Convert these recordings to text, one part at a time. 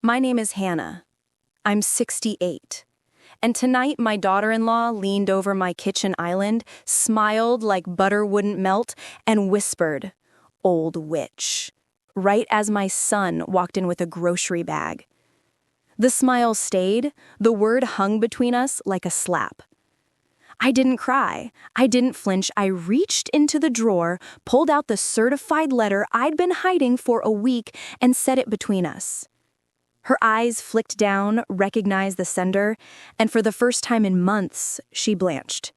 My name is Hannah. I'm 68. And tonight my daughter-in-law leaned over my kitchen island, smiled like butter wouldn't melt, and whispered, "Old witch," right as my son walked in with a grocery bag. The smile stayed, the word hung between us like a slap. I didn't cry. I didn't flinch. I reached into the drawer, pulled out the certified letter I'd been hiding for a week, and set it between us. Her eyes flicked down, recognized the sender, and for the first time in months, she blanched.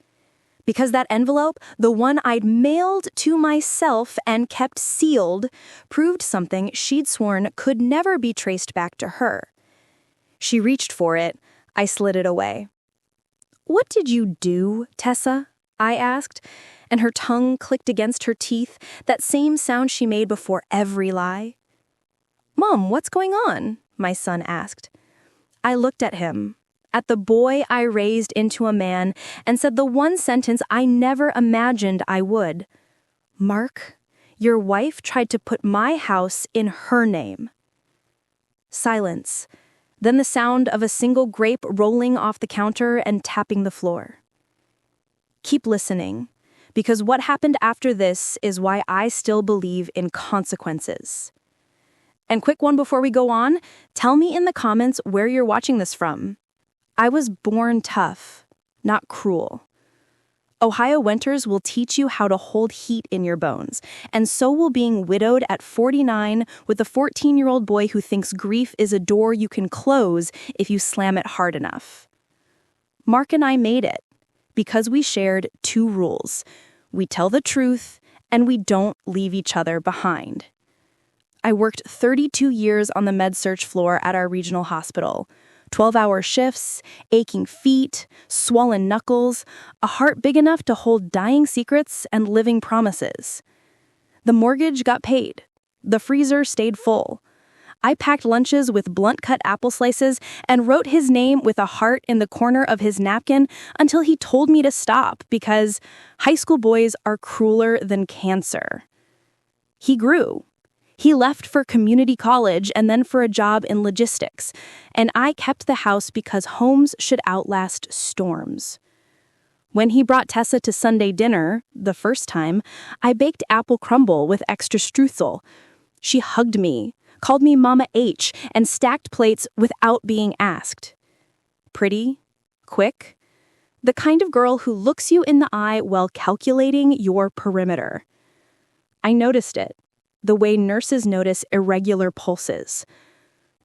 Because that envelope, the one I'd mailed to myself and kept sealed, proved something she'd sworn could never be traced back to her. She reached for it. I slid it away. "What did you do, Tessa?" I asked, and her tongue clicked against her teeth, that same sound she made before every lie. "Mom, what's going on?" my son asked. I looked at him, at the boy I raised into a man, and said the one sentence I never imagined I would. "Mark, your wife tried to put my house in her name." Silence, then the sound of a single grape rolling off the counter and tapping the floor. Keep listening, because what happened after this is why I still believe in consequences. And quick one before we go on, tell me in the comments where you're watching this from. I was born tough, not cruel. Ohio winters will teach you how to hold heat in your bones, and so will being widowed at 49 with a 14-year-old boy who thinks grief is a door you can close if you slam it hard enough. Mark and I made it because we shared two rules. We tell the truth, and we don't leave each other behind. I worked 32 years on the med-surg floor at our regional hospital. 12-hour shifts, aching feet, swollen knuckles, a heart big enough to hold dying secrets and living promises. The mortgage got paid. The freezer stayed full. I packed lunches with blunt-cut apple slices and wrote his name with a heart in the corner of his napkin until he told me to stop because high school boys are crueler than cancer. He grew. He left for community college and then for a job in logistics, and I kept the house because homes should outlast storms. When he brought Tessa to Sunday dinner, the first time, I baked apple crumble with extra streusel. She hugged me, called me Mama H, and stacked plates without being asked. Pretty, quick, the kind of girl who looks you in the eye while calculating your perimeter. I noticed it. The way nurses notice irregular pulses.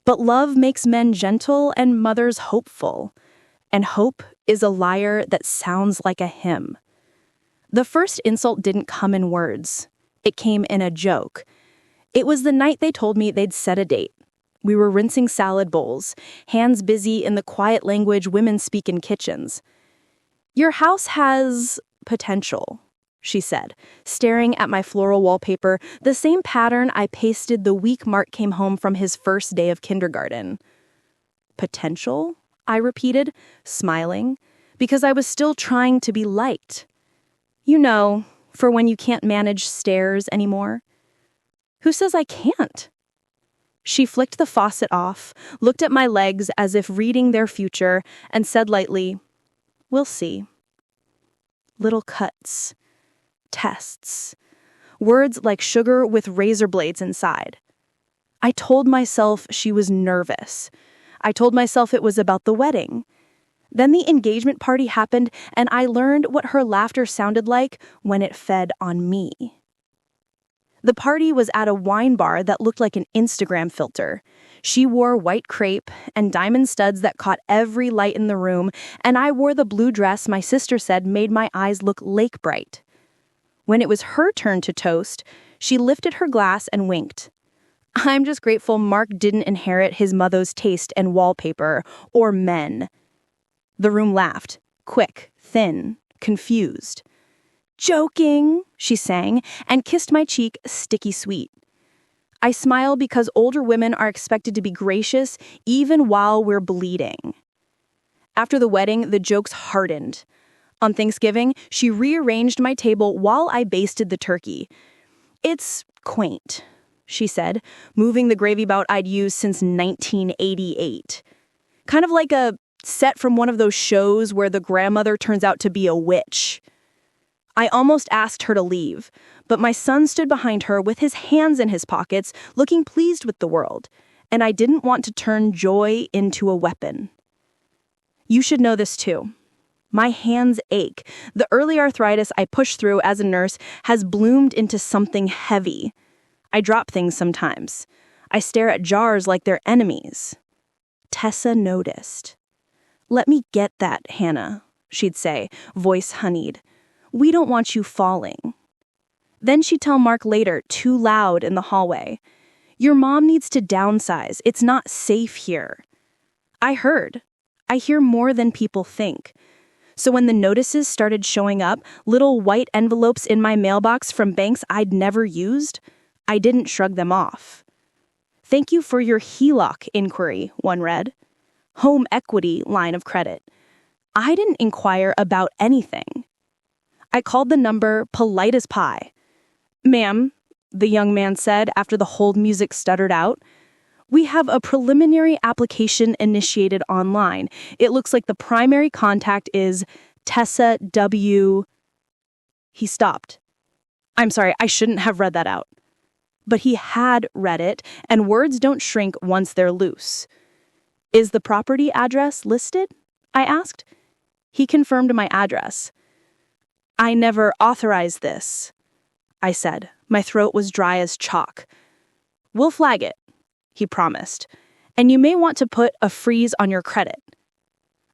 But love makes men gentle and mothers hopeful. And hope is a lyre that sounds like a hymn. The first insult didn't come in words. It came in a joke. It was the night they told me they'd set a date. We were rinsing salad bowls, hands busy in the quiet language women speak in kitchens. "Your house has potential," she said, staring at my floral wallpaper, the same pattern I pasted the week Mark came home from his first day of kindergarten. "Potential?" I repeated, smiling, because I was still trying to be liked. You know, for when you can't manage stairs anymore. "Who says I can't?" She flicked the faucet off, looked at my legs as if reading their future, and said lightly, "We'll see." Little cuts. Tests. Words like sugar with razor blades inside. I told myself she was nervous. I told myself it was about the wedding. Then the engagement party happened, and I learned what her laughter sounded like when it fed on me. The party was at a wine bar that looked like an Instagram filter. She wore white crepe and diamond studs that caught every light in the room, and I wore the blue dress my sister said made my eyes look lake bright. When it was her turn to toast, she lifted her glass and winked. I'm just grateful Mark didn't inherit his mother's taste and wallpaper, or men. The room laughed, quick, thin, confused. "Joking," she sang, and kissed my cheek sticky sweet. I smile because older women are expected to be gracious even while we're bleeding. After the wedding, the jokes hardened. On Thanksgiving, she rearranged my table while I basted the turkey. "It's quaint," she said, moving the gravy bout I'd used since 1988. Kind of like a set from one of those shows where the grandmother turns out to be a witch. I almost asked her to leave, but my son stood behind her with his hands in his pockets, looking pleased with the world, and I didn't want to turn joy into a weapon. You should know this too. My hands ache. The early arthritis I pushed through as a nurse has bloomed into something heavy. I drop things sometimes. I stare at jars like they're enemies. Tessa noticed. "Let me get that, Hannah," she'd say, voice honeyed. "We don't want you falling." Then she'd tell Mark later, too loud in the hallway, "Your mom needs to downsize. It's not safe here." I heard. I hear more than people think. So when the notices started showing up, little white envelopes in my mailbox from banks I'd never used, I didn't shrug them off. "Thank you for your HELOC inquiry," one read. Home equity line of credit. I didn't inquire about anything. I called the number polite as pie. "Ma'am," the young man said after the hold music stuttered out, "we have a preliminary application initiated online. It looks like the primary contact is Tessa W." He stopped. I'm sorry, I shouldn't have read that out. But he had read it, and words don't shrink once they're loose. "Is the property address listed?" I asked. He confirmed my address. "I never authorized this," I said. My throat was dry as chalk. "We'll flag it," he promised. "And you may want to put a freeze on your credit."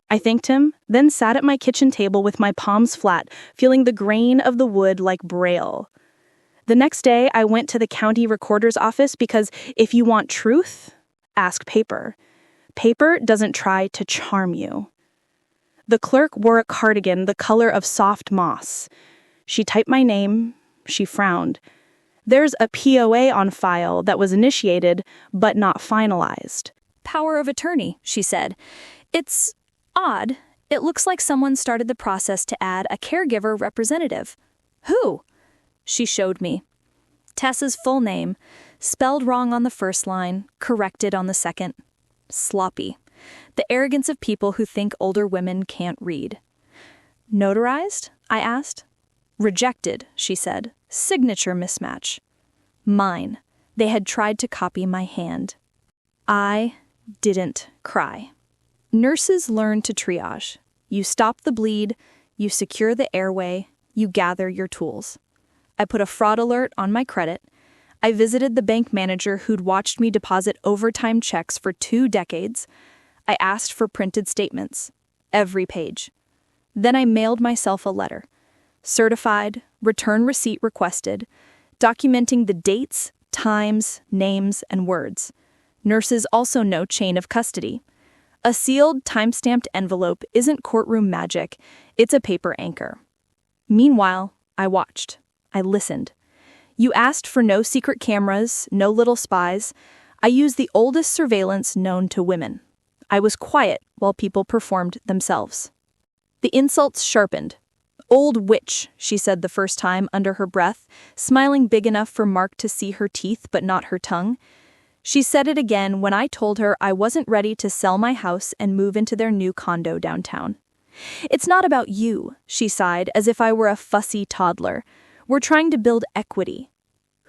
I thanked him, then sat at my kitchen table with my palms flat, feeling the grain of the wood like braille. The next day, I went to the county recorder's office because if you want truth, ask paper. Paper doesn't try to charm you. The clerk wore a cardigan the color of soft moss. She typed my name. She frowned. "There's a POA on file that was initiated, but not finalized." "Power of attorney," she said. "It's odd. It looks like someone started the process to add a caregiver representative." "Who?" She showed me. Tessa's full name, spelled wrong on the first line, corrected on the second. Sloppy. The arrogance of people who think older women can't read. "Notarized?" I asked. "Rejected," she said. "Signature mismatch." Mine. They had tried to copy my hand. I didn't cry. Nurses learn to triage. You stop the bleed, you secure the airway, you gather your tools. I put a fraud alert on my credit. I visited the bank manager who'd watched me deposit overtime checks for 2 decades. I asked for printed statements. Every page. Then I mailed myself a letter. Certified, return receipt requested, documenting the dates, times, names, and words. Nurses also know chain of custody. A sealed, time-stamped envelope isn't courtroom magic, it's a paper anchor. Meanwhile, I watched. I listened. You asked for no secret cameras, no little spies. I used the oldest surveillance known to women. I was quiet while people performed themselves. The insults sharpened. "Old witch," she said the first time under her breath, smiling big enough for Mark to see her teeth but not her tongue. She said it again when I told her I wasn't ready to sell my house and move into their new condo downtown. "It's not about you," she sighed as if I were a fussy toddler. "We're trying to build equity."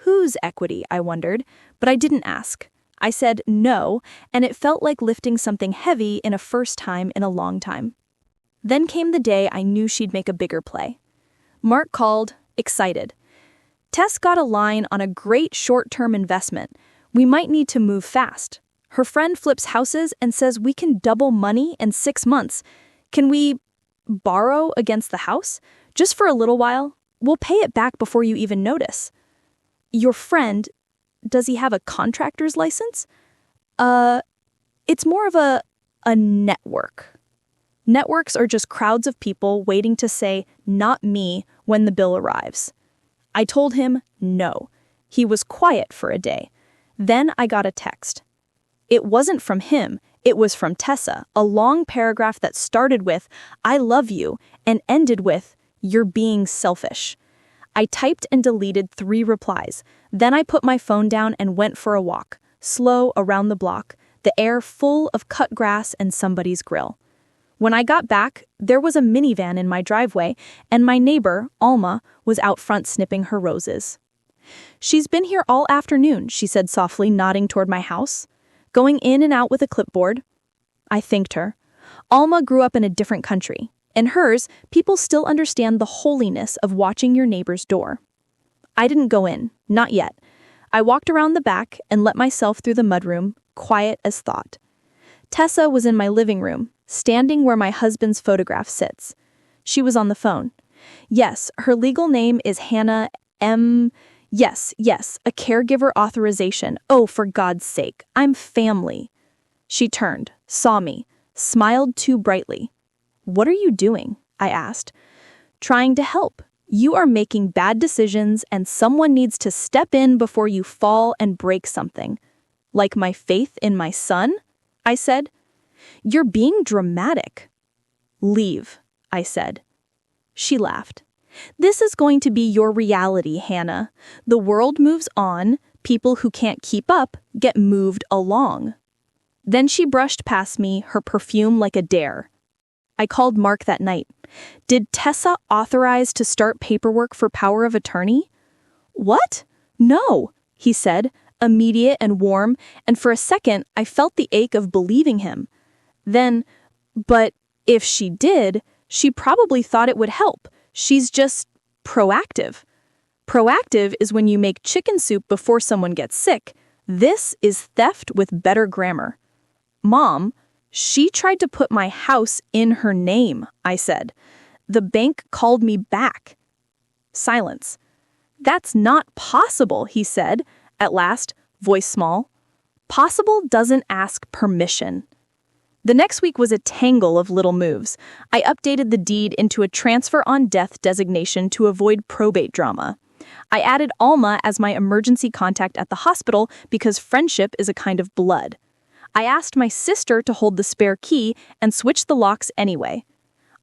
Whose equity, I wondered, but I didn't ask. I said no, and it felt like lifting something heavy in a first time in a long time. Then came the day I knew she'd make a bigger play. Mark called, excited. "Tess got a line on a great short-term investment. We might need to move fast. Her friend flips houses and says we can double money in 6 months. Can we borrow against the house? Just for a little while. We'll pay it back before you even notice." "Your friend, does he have a contractor's license?" It's more of a network. Networks are just crowds of people waiting to say, "not me," when the bill arrives. I told him no. He was quiet for a day. Then I got a text. It wasn't from him, it was from Tessa, a long paragraph that started with, "I love you," and ended with, "You're being selfish." I typed and deleted 3 replies, Then I put my phone down and went for a walk, slow around the block, the air full of cut grass and somebody's grill. When I got back, there was a minivan in my driveway, and my neighbor, Alma, was out front snipping her roses. "She's been here all afternoon," she said softly, nodding toward my house, going in and out with a clipboard. I thanked her. Alma grew up in a different country. In hers, people still understand the holiness of watching your neighbor's door. I didn't go in, not yet. I walked around the back and let myself through the mudroom, quiet as thought. Tessa was in my living room, standing where my husband's photograph sits. She was on the phone. Yes, her legal name is Hannah M. Yes, a caregiver authorization. Oh, for God's sake, I'm family. She turned, saw me, smiled too brightly. "What are you doing?" I asked. "Trying to help. You are making bad decisions and someone needs to step in before you fall and break something. Like my faith in my son?" I said. "You're being dramatic." "Leave," I said. She laughed. "This is going to be your reality, Hannah. The world moves on. People who can't keep up get moved along." Then she brushed past me, her perfume like a dare. I called Mark that night. "Did Tessa authorize to start paperwork for power of attorney?" "What? No," he said, immediate and warm, and for a second I felt the ache of believing him. Then, "But if she did, she probably thought it would help. She's just proactive." Proactive is when you make chicken soup before someone gets sick. This is theft with better grammar. "Mom, she tried to put my house in her name," I said. "The bank called me back." Silence. "That's not possible," he said, at last, voice small. "Possible doesn't ask permission." The next week was a tangle of little moves. I updated the deed into a transfer on death designation to avoid probate drama. I added Alma as my emergency contact at the hospital because friendship is a kind of blood. I asked my sister to hold the spare key and switch the locks anyway.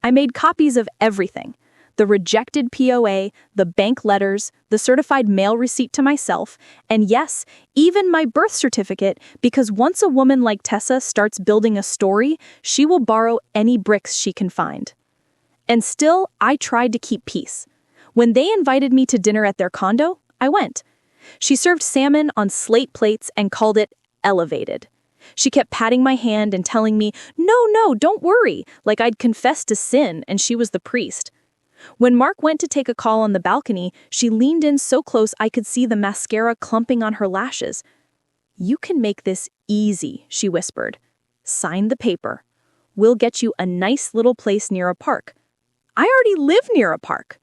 I made copies of everything: the rejected POA, the bank letters, the certified mail receipt to myself, and yes, even my birth certificate, because once a woman like Tessa starts building a story, she will borrow any bricks she can find. And still, I tried to keep peace. When they invited me to dinner at their condo, I went. She served salmon on slate plates and called it elevated. She kept patting my hand and telling me, no, don't worry, like I'd confessed to sin and she was the priest. When Mark went to take a call on the balcony, she leaned in so close I could see the mascara clumping on her lashes. "You can make this easy," she whispered. "Sign the paper. We'll get you a nice little place near a park." "I already live near a park."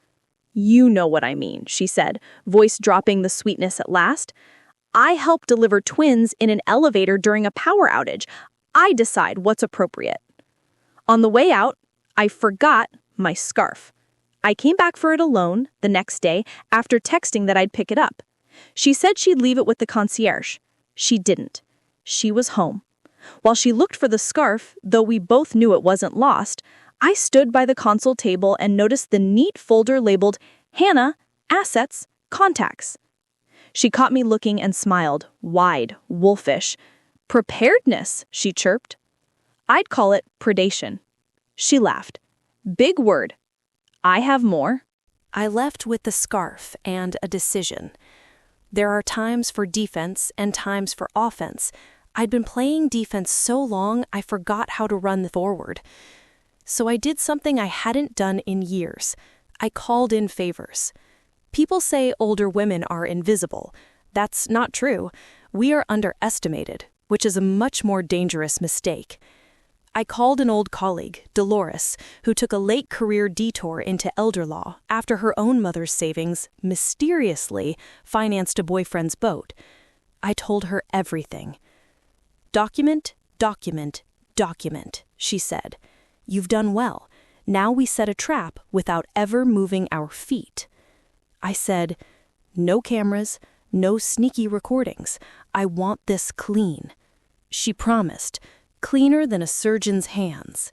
"You know what I mean," she said, voice dropping the sweetness at last. "I help deliver twins in an elevator during a power outage. I decide what's appropriate." On the way out, I forgot my scarf. I came back for it alone the next day after texting that I'd pick it up. She said she'd leave it with the concierge. She didn't. She was home. While she looked for the scarf, though we both knew it wasn't lost, I stood by the console table and noticed the neat folder labeled Hannah, Assets, Contacts. She caught me looking and smiled, wide, wolfish. "Preparedness," she chirped. "I'd call it predation." She laughed. "Big word. I have more." I left with the scarf and a decision. There are times for defense and times for offense. I'd been playing defense so long I forgot how to run forward. So I did something I hadn't done in years. I called in favors. People say older women are invisible. That's not true. We are underestimated, which is a much more dangerous mistake. I called an old colleague, Dolores, who took a late career detour into elder law after her own mother's savings mysteriously financed a boyfriend's boat. I told her everything. "Document, document, document," she said. "You've done well. Now we set a trap without ever moving our feet." I said, "No cameras, no sneaky recordings. I want this clean." She promised, "Cleaner than a surgeon's hands."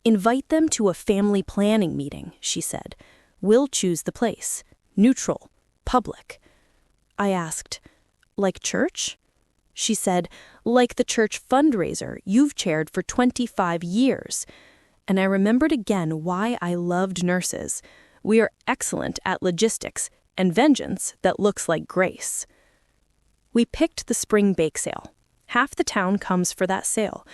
"Invite them to a family planning meeting," she said. "We'll choose the place. Neutral. Public." I asked. Like church? She said, like the church fundraiser you've chaired for 25 years. And I remembered again why I loved nurses. We are excellent at logistics and vengeance that looks like grace. We picked the spring bake sale. Half the town comes for that sale.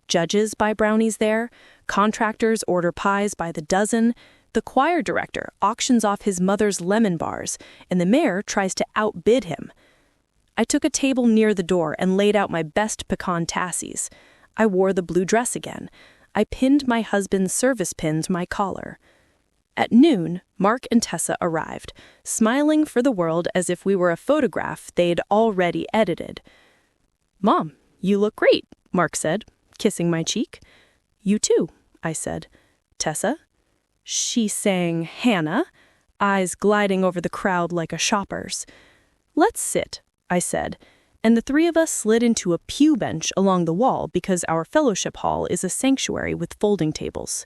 Judges buy brownies there, contractors order pies by the dozen, the choir director auctions off his mother's lemon bars, and the mayor tries to outbid him. I took a table near the door and laid out my best pecan tassies. I wore the blue dress again. I pinned my husband's service pin to my collar. At noon, Mark and Tessa arrived, smiling for the world as if we were a photograph they'd already edited. "Mom, you look great," Mark said, kissing my cheek. "You too," I said. "Tessa?" She sang Hannah, eyes gliding over the crowd like a shopper's. "Let's sit," I said, and the three of us slid into a pew bench along the wall because our fellowship hall is a sanctuary with folding tables.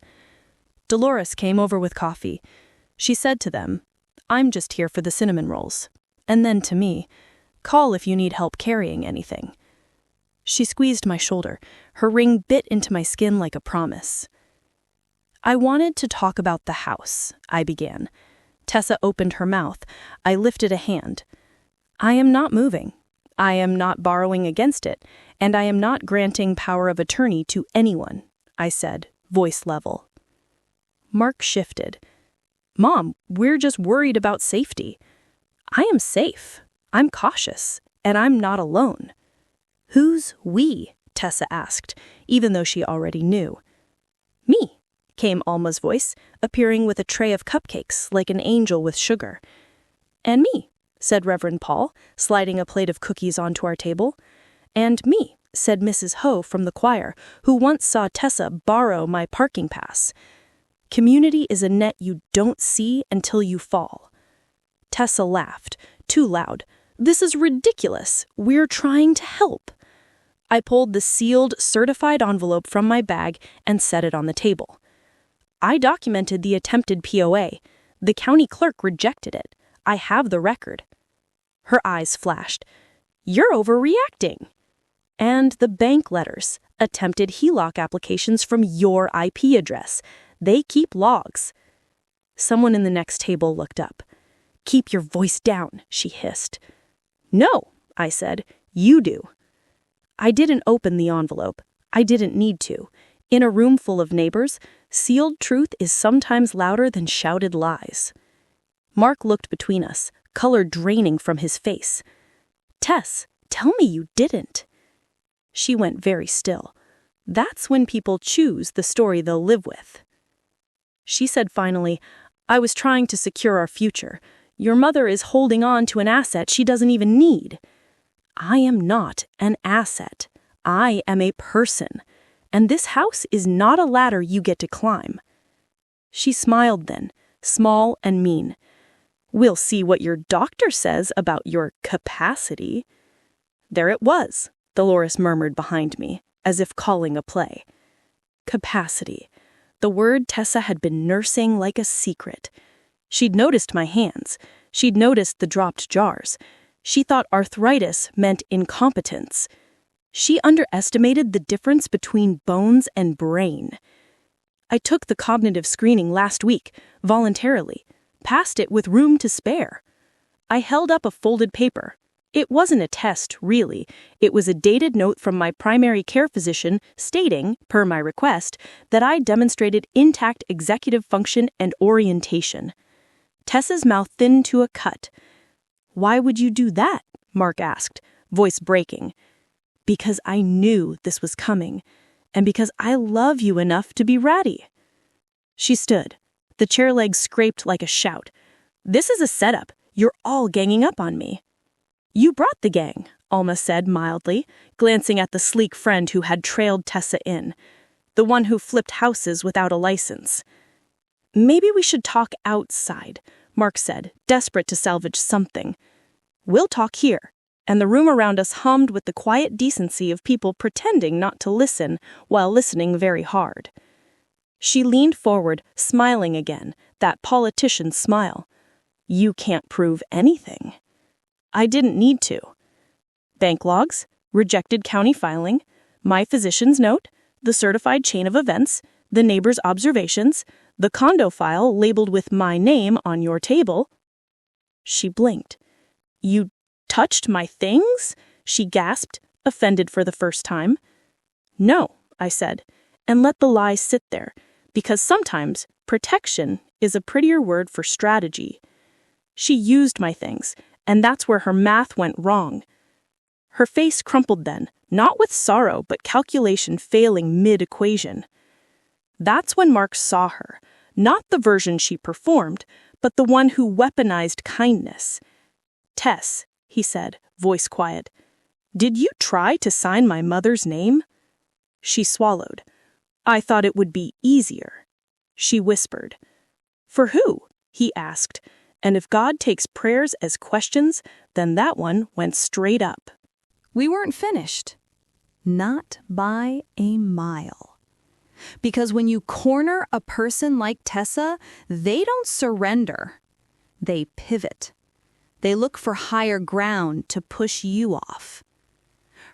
Dolores came over with coffee. She said to them, "I'm just here for the cinnamon rolls." And then to me, "Call if you need help carrying anything." She squeezed my shoulder. Her ring bit into my skin like a promise. "I wanted to talk about the house," I began. Tessa opened her mouth. I lifted a hand. "I am not moving. I am not borrowing against it, and I am not granting power of attorney to anyone," I said, voice level. Mark shifted. "Mom, we're just worried about safety." "I am safe. I'm cautious, and I'm not alone." "Who's we?" Tessa asked, even though she already knew. "Me," came Alma's voice, appearing with a tray of cupcakes like an angel with sugar. "And me," said Reverend Paul, sliding a plate of cookies onto our table. "And me," said Mrs. Ho from the choir, who once saw Tessa borrow my parking pass. Community is a net you don't see until you fall. Tessa laughed, too loud. "This is ridiculous. We're trying to help." I pulled the sealed, certified envelope from my bag and set it on the table. "I documented the attempted POA. The county clerk rejected it. I have the record." Her eyes flashed. "You're overreacting." "And the bank letters, attempted HELOC applications from your IP address. They keep logs." Someone in the next table looked up. "Keep your voice down," she hissed. "No," I said. "You do." I didn't open the envelope. I didn't need to. In a room full of neighbors, sealed truth is sometimes louder than shouted lies. Mark looked between us, color draining from his face. "Tess, tell me you didn't." She went very still. That's when people choose the story they'll live with. She said finally, "I was trying to secure our future. Your mother is holding on to an asset she doesn't even need." "I am not an asset. I am a person. And this house is not a ladder you get to climb." She smiled then, small and mean. "We'll see what your doctor says about your capacity." There it was, Dolores murmured behind me, as if calling a play. Capacity. The word Tessa had been nursing like a secret. She'd noticed my hands. She'd noticed the dropped jars. She thought arthritis meant incompetence. She underestimated the difference between bones and brain. I took the cognitive screening last week, voluntarily, passed it with room to spare. I held up a folded paper. It wasn't a test, really. It was a dated note from my primary care physician stating, per my request, that I demonstrated intact executive function and orientation. Tessa's mouth thinned to a cut. "Why would you do that?" Mark asked, voice breaking. "Because I knew this was coming, and because I love you enough to be ratty." She stood. The chair legs scraped like a shout. "This is a setup. You're all ganging up on me." "You brought the gang," Alma said mildly, glancing at the sleek friend who had trailed Tessa in, the one who flipped houses without a license. "Maybe we should talk outside," Mark said, desperate to salvage something. "We'll talk here." And the room around us hummed with the quiet decency of people pretending not to listen while listening very hard. She leaned forward, smiling again, that politician's smile. "You can't prove anything." I didn't need to. Bank logs, rejected county filing, my physician's note, the certified chain of events, the neighbor's observations, the condo file labeled with my name on your table. She blinked. You touched my things? She gasped, offended for the first time. No, I said, and let the lies sit there, because sometimes protection is a prettier word for strategy. She used my things, and that's where her math went wrong. Her face crumpled then, not with sorrow, but calculation failing mid-equation. That's when Mark saw her, not the version she performed, but the one who weaponized kindness. Tess, he said, voice quiet, did you try to sign my mother's name? She swallowed. I thought it would be easier. She whispered. For who? He asked, and if God takes prayers as questions, then that one went straight up. We weren't finished. Not by a mile. Because when you corner a person like Tessa, they don't surrender. They pivot. They look for higher ground to push you off.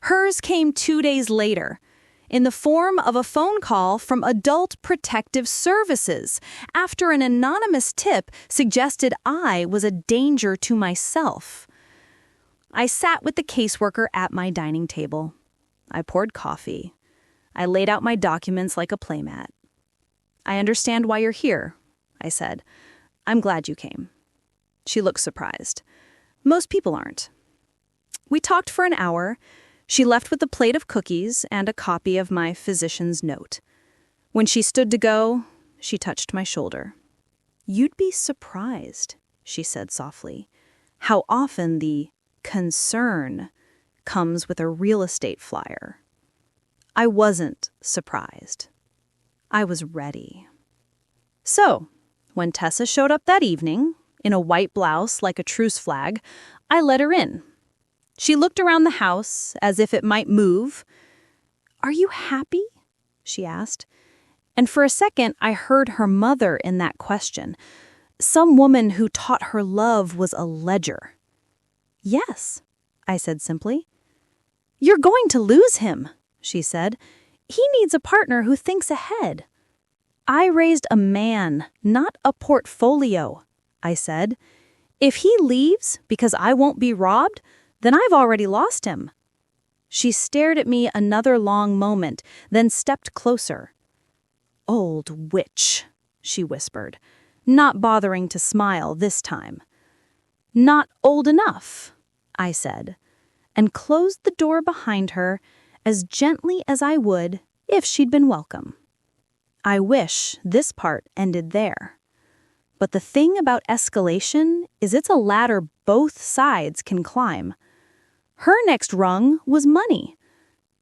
Hers came 2 days later, in the form of a phone call from Adult Protective Services after an anonymous tip suggested I was a danger to myself. I sat with the caseworker at my dining table. I poured coffee. I laid out my documents like a playmat. I understand why you're here, I said. I'm glad you came. She looked surprised. Most people aren't. We talked for an hour. She left with a plate of cookies and a copy of my physician's note. When she stood to go, she touched my shoulder. You'd be surprised, she said softly, how often the concern comes with a real estate flyer. I wasn't surprised. I was ready. So, when Tessa showed up that evening, in a white blouse like a truce flag, I let her in. She looked around the house as if it might move. Are you happy? She asked. And for a second, I heard her mother in that question. Some woman who taught her love was a ledger. Yes, I said simply. You're going to lose him, she said. He needs a partner who thinks ahead. I raised a man, not a portfolio, I said. If he leaves because I won't be robbed, then I've already lost him. She stared at me another long moment, then stepped closer. Old witch, she whispered, not bothering to smile this time. Not old enough, I said, and closed the door behind her as gently as I would if she'd been welcome. I wish this part ended there. But the thing about escalation is it's a ladder both sides can climb. Her next rung was money.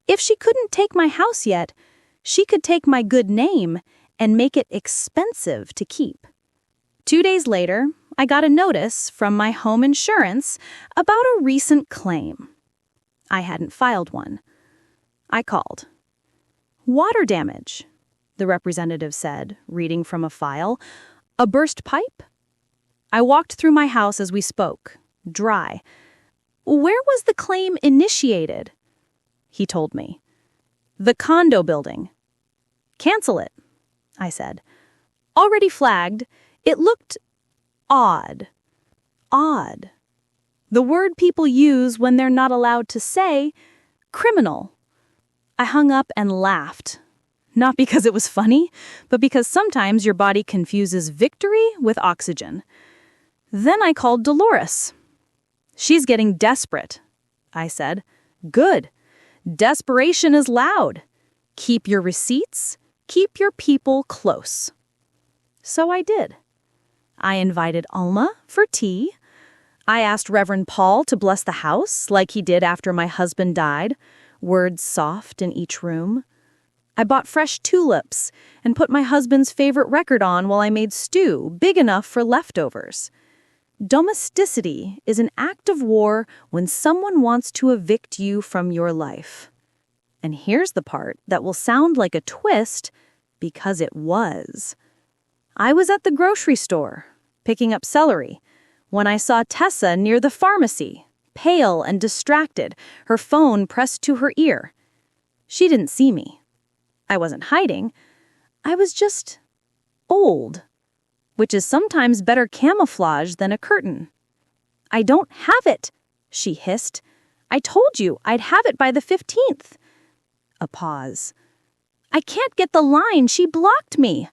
If she couldn't take my house yet, she could take my good name and make it expensive to keep. 2 days later, I got a notice from my home insurance about a recent claim. I hadn't filed one. I called. Water damage, the representative said, reading from a file. A burst pipe? I walked through my house as we spoke, dry. Where was the claim initiated? He told me. The condo building. Cancel it, I said. Already flagged. It looked odd. Odd. The word people use when they're not allowed to say, criminal. I hung up and laughed. Not because it was funny, but because sometimes your body confuses victory with oxygen. Then I called Dolores. She's getting desperate, I said. Good. Desperation is loud. Keep your receipts. Keep your people close. So I did. I invited Alma for tea. I asked Reverend Paul to bless the house like he did after my husband died, words soft in each room. I bought fresh tulips and put my husband's favorite record on while I made stew big enough for leftovers. Domesticity is an act of war when someone wants to evict you from your life. And here's the part that will sound like a twist because it was. I was at the grocery store, picking up celery, when I saw Tessa near the pharmacy, pale and distracted, her phone pressed to her ear. She didn't see me. I wasn't hiding. I was just old, which is sometimes better camouflage than a curtain. "I don't have it," she hissed. "I told you I'd have it by the 15th. A pause. "I can't get the line. She blocked me."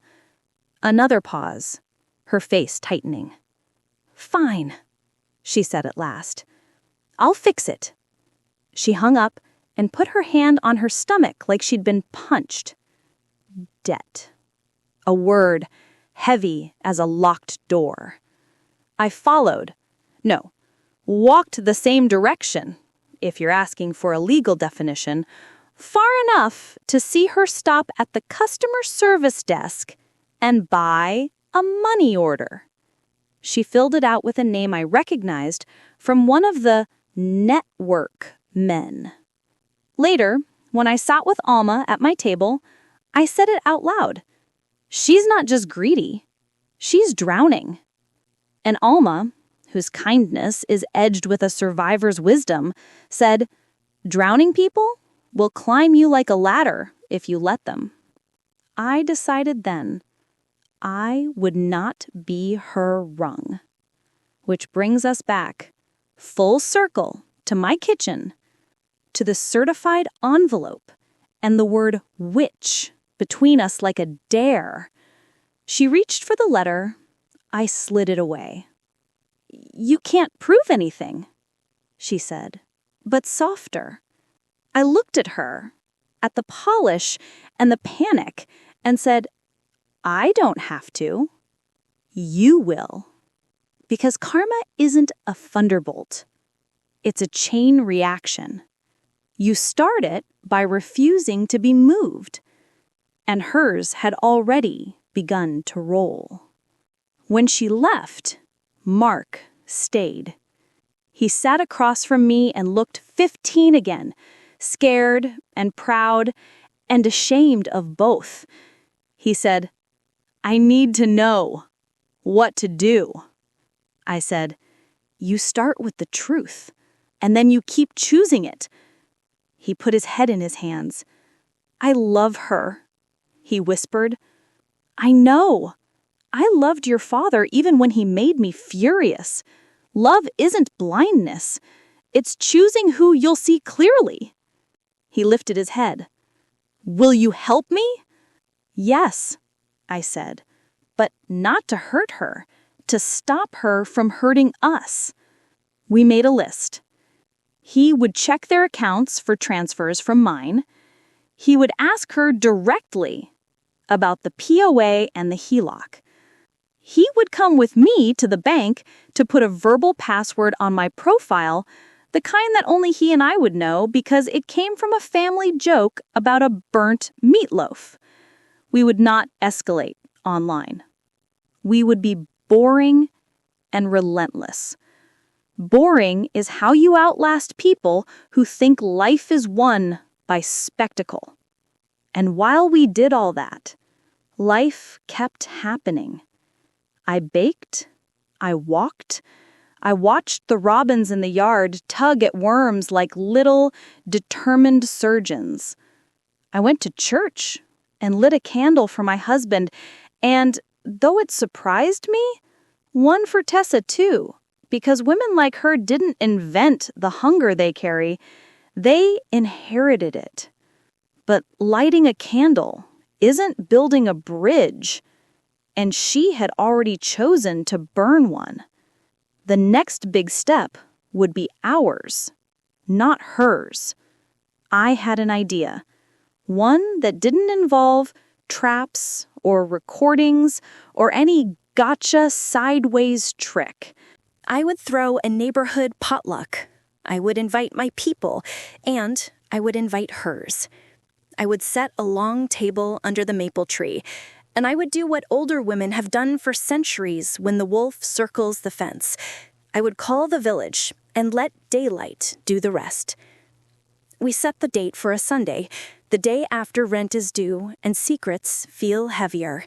Another pause, her face tightening. "Fine," she said at last. "I'll fix it." She hung up and put her hand on her stomach like she'd been punched. Debt. A word, heavy as a locked door. I followed. No, walked the same direction, if you're asking for a legal definition, far enough to see her stop at the customer service desk and buy a money order. She filled it out with a name I recognized from one of the network men. Later, when I sat with Alma at my table, I said it out loud. She's not just greedy, she's drowning. And Alma, whose kindness is edged with a survivor's wisdom, said, "Drowning people will climb you like a ladder if you let them." I decided then I would not be her rung. Which brings us back, full circle, to my kitchen, to the certified envelope and the word witch between us like a dare. She reached for the letter. I slid it away. "You can't prove anything," she said, but softer. I looked at her, at the polish and the panic, and said, "I don't have to. You will." Because karma isn't a thunderbolt. It's a chain reaction. You start it by refusing to be moved. And hers had already begun to roll. When she left, Mark stayed. He sat across from me and looked 15 again, scared and proud and ashamed of both. He said, "I need to know what to do." I said, "You start with the truth, and then you keep choosing it." He put his head in his hands. "I love her," he whispered. "I know. I loved your father even when he made me furious. Love isn't blindness. It's choosing who you'll see clearly." He lifted his head. "Will you help me?" "Yes," I said, "but not to hurt her, to stop her from hurting us." We made a list. He would check their accounts for transfers from mine. He would ask her directly about the POA and the HELOC. He would come with me to the bank to put a verbal password on my profile, the kind that only he and I would know because it came from a family joke about a burnt meatloaf. We would not escalate online. We would be boring and relentless. Boring is how you outlast people who think life is won by spectacle. And while we did all that, life kept happening. I baked, I walked, I watched the robins in the yard tug at worms like little, determined surgeons. I went to church and lit a candle for my husband, and, though it surprised me, one for Tessa too, because women like her didn't invent the hunger they carry, they inherited it. But lighting a candle isn't building a bridge, and she had already chosen to burn one. The next big step would be ours, not hers. I had an idea, one that didn't involve traps or recordings or any gotcha sideways trick. I would throw a neighborhood potluck. I would invite my people, and I would invite hers. I would set a long table under the maple tree, and I would do what older women have done for centuries when the wolf circles the fence. I would call the village and let daylight do the rest. We set the date for a Sunday, the day after rent is due and secrets feel heavier.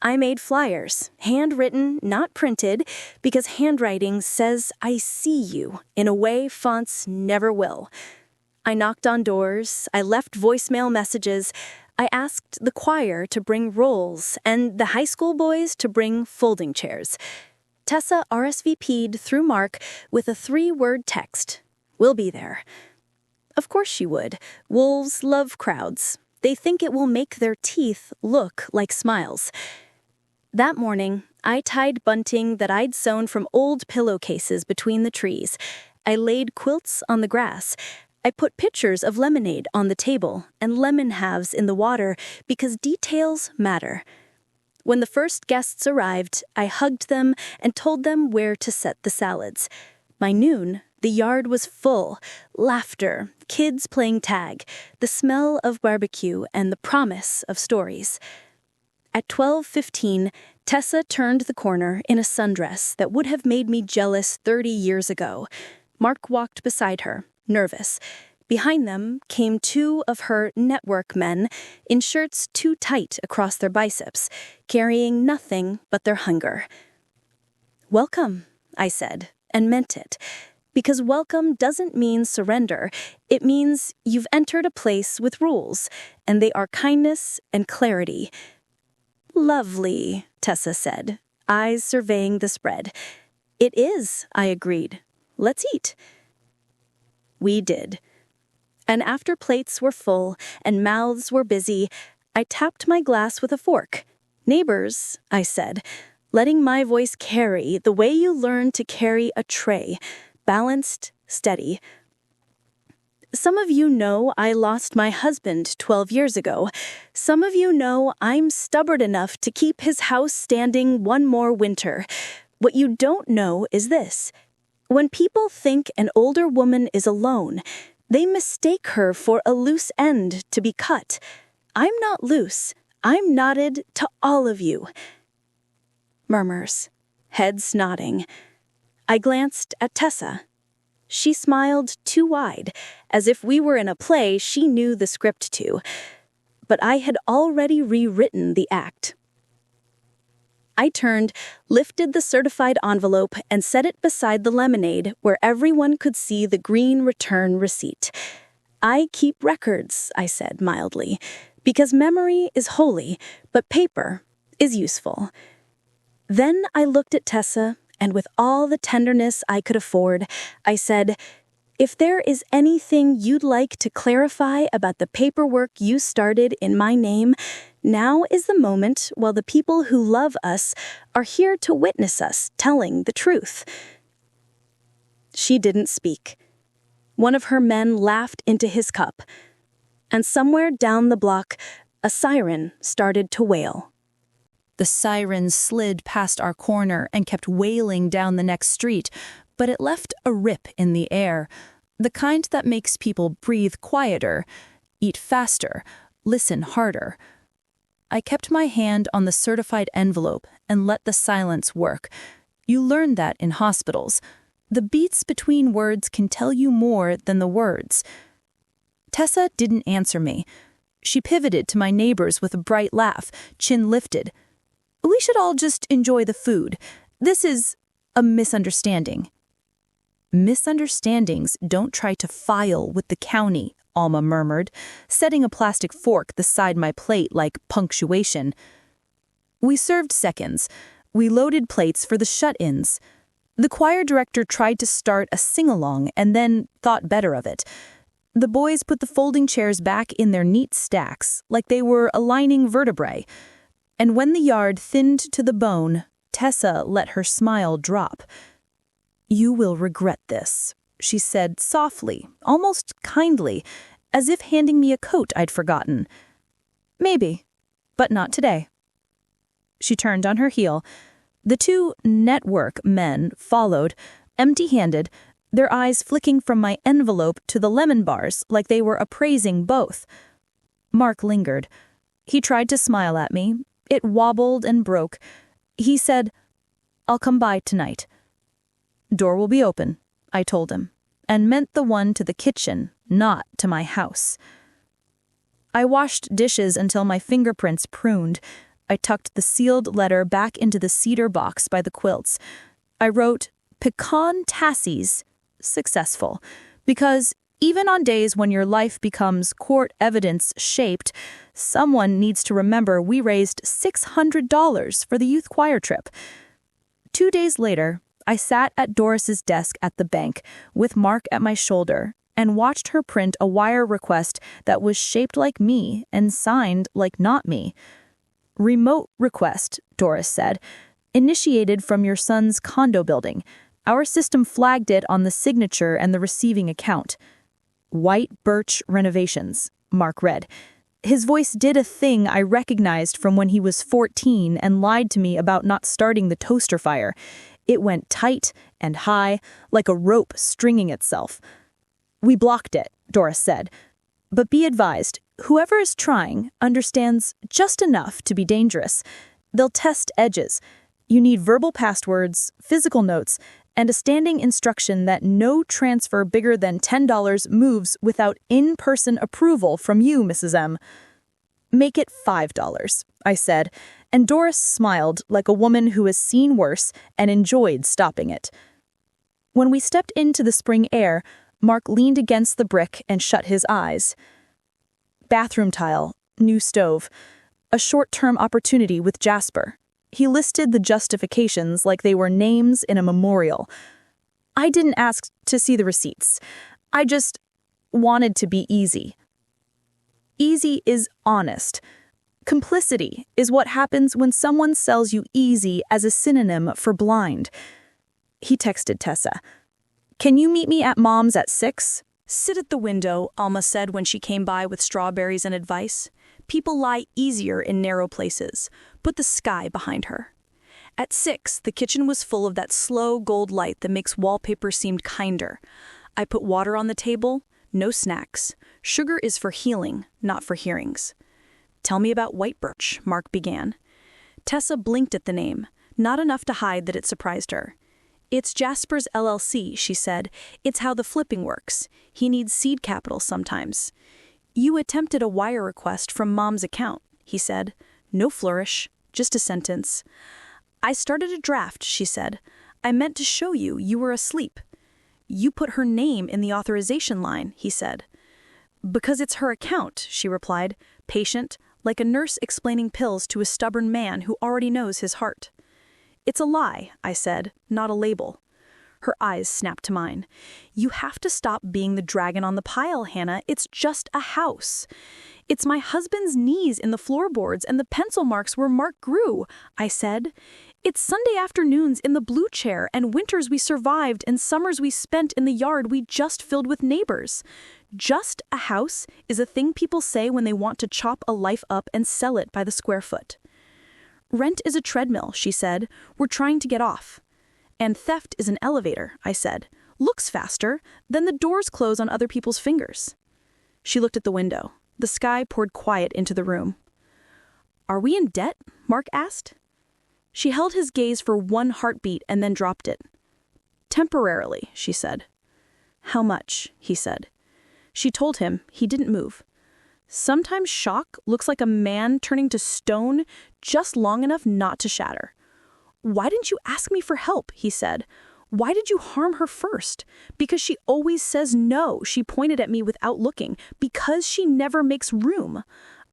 I made flyers, handwritten, not printed, because handwriting says I see you in a way fonts never will. I knocked on doors, I left voicemail messages, I asked the choir to bring rolls and the high school boys to bring folding chairs. Tessa RSVP'd through Mark with a 3-word text. We'll be there. Of course she would. Wolves love crowds. They think it will make their teeth look like smiles. That morning, I tied bunting that I'd sewn from old pillowcases between the trees. I laid quilts on the grass. I put pitchers of lemonade on the table and lemon halves in the water because details matter. When the first guests arrived, I hugged them and told them where to set the salads. By noon, the yard was full. Laughter, kids playing tag, the smell of barbecue, and the promise of stories. At 12:15, Tessa turned the corner in a sundress that would have made me jealous 30 years ago. Mark walked beside her, nervous. Behind them came 2 of her network men in shirts too tight across their biceps, carrying nothing but their hunger. "Welcome," I said, and meant it. Because welcome doesn't mean surrender. It means you've entered a place with rules, and they are kindness and clarity. "Lovely," Tessa said, eyes surveying the spread. "It is," I agreed. "Let's eat." We did. And after plates were full and mouths were busy, I tapped my glass with a fork. "Neighbors," I said, letting my voice carry the way you learn to carry a tray, balanced, steady. "Some of you know I lost my husband 12 years ago. Some of you know I'm stubborn enough to keep his house standing one more winter. What you don't know is this. When people think an older woman is alone, they mistake her for a loose end to be cut. I'm not loose. I'm knotted to all of you." Murmurs, heads nodding. I glanced at Tessa. She smiled too wide, as if we were in a play she knew the script to. But I had already rewritten the act. I turned, lifted the certified envelope, and set it beside the lemonade where everyone could see the green return receipt. "I keep records," I said mildly, "because memory is holy, but paper is useful." Then I looked at Tessa, and with all the tenderness I could afford, I said, "If there is anything you'd like to clarify about the paperwork you started in my name, now is the moment while the people who love us are here to witness us telling the truth." She didn't speak. One of her men laughed into his cup, and somewhere down the block, a siren started to wail. The siren slid past our corner and kept wailing down the next street, but it left a rip in the air, the kind that makes people breathe quieter, eat faster, listen harder. I kept my hand on the certified envelope and let the silence work. You learn that in hospitals. The beats between words can tell you more than the words. Tessa didn't answer me. She pivoted to my neighbors with a bright laugh, chin lifted. "We should all just enjoy the food. This is a misunderstanding." "Misunderstandings don't try to file with the county," Alma murmured, setting a plastic fork beside my plate like punctuation. We served seconds. We loaded plates for the shut-ins. The choir director tried to start a sing-along and then thought better of it. The boys put the folding chairs back in their neat stacks, like they were aligning vertebrae. And when the yard thinned to the bone, Tessa let her smile drop. "You will regret this," she said softly, almost kindly, as if handing me a coat I'd forgotten. "Maybe, but not today." She turned on her heel. The 2 network men followed, empty-handed, their eyes flicking from my envelope to the lemon bars like they were appraising both. Mark lingered. He tried to smile at me. It wobbled and broke. He said, "I'll come by tonight." "Door will be open," I told him, and meant the one to the kitchen, not to my house. I washed dishes until my fingerprints pruned. I tucked the sealed letter back into the cedar box by the quilts. I wrote, Pecan Tassies, successful, because even on days when your life becomes court evidence shaped, someone needs to remember we raised $600 for the youth choir trip. 2 days later, I sat at Doris's desk at the bank with Mark at my shoulder and watched her print a wire request that was shaped like me and signed like not me. Remote request, Doris said, initiated from your son's condo building. Our system flagged it on the signature and the receiving account. White Birch Renovations, Mark read. His voice did a thing I recognized from when he was 14 and lied to me about not starting the toaster fire. It went tight and high, like a rope stringing itself. We blocked it, Doris said. But be advised, whoever is trying understands just enough to be dangerous. They'll test edges. You need verbal passwords, physical notes, and a standing instruction that no transfer bigger than $10 moves without in-person approval from you, Mrs. M. Make it $5, I said, and Doris smiled like a woman who has seen worse and enjoyed stopping it. When we stepped into the spring air, Mark leaned against the brick and shut his eyes. Bathroom tile, new stove, a short-term opportunity with Jasper. He listed the justifications like they were names in a memorial. I didn't ask to see the receipts. I just wanted to be easy. Easy is honest. Complicity is what happens when someone sells you easy as a synonym for blind. He texted Tessa. Can you meet me at Mom's at 6? Sit at the window, Alma said when she came by with strawberries and advice. People lie easier in narrow places. Put the sky behind her. At 6, the kitchen was full of that slow gold light that makes wallpaper seem kinder. I put water on the table, no snacks. Sugar is for healing, not for hearings. Tell me about White Birch, Mark began. Tessa blinked at the name, not enough to hide that it surprised her. It's Jasper's LLC, she said. It's how the flipping works. He needs seed capital sometimes. You attempted a wire request from Mom's account, he said. No flourish, just a sentence. I started a draft, she said. I meant to show you you were asleep. You put her name in the authorization line, he said. Because it's her account, she replied, patient, like a nurse explaining pills to a stubborn man who already knows his heart. It's a lie, I said, not a label. Her eyes snapped to mine. You have to stop being the dragon on the pile, Hannah. It's just a house. It's my husband's knees in the floorboards and the pencil marks where Mark grew, I said. It's Sunday afternoons in the blue chair and winters we survived and summers we spent in the yard we just filled with neighbors. Just a house is a thing people say when they want to chop a life up and sell it by the square foot. Rent is a treadmill, she said. We're trying to get off. And theft is an elevator, I said. Looks faster, then the doors close on other people's fingers. She looked at the window. The sky poured quiet into the room. Are we in debt? Mark asked. She held his gaze for one heartbeat and then dropped it. Temporarily, she said. How much? He said. She told him. He didn't move. Sometimes shock looks like a man turning to stone just long enough not to shatter. Why didn't you ask me for help? He said. Why did you harm her first? Because she always says no, she pointed at me without looking. Because she never makes room.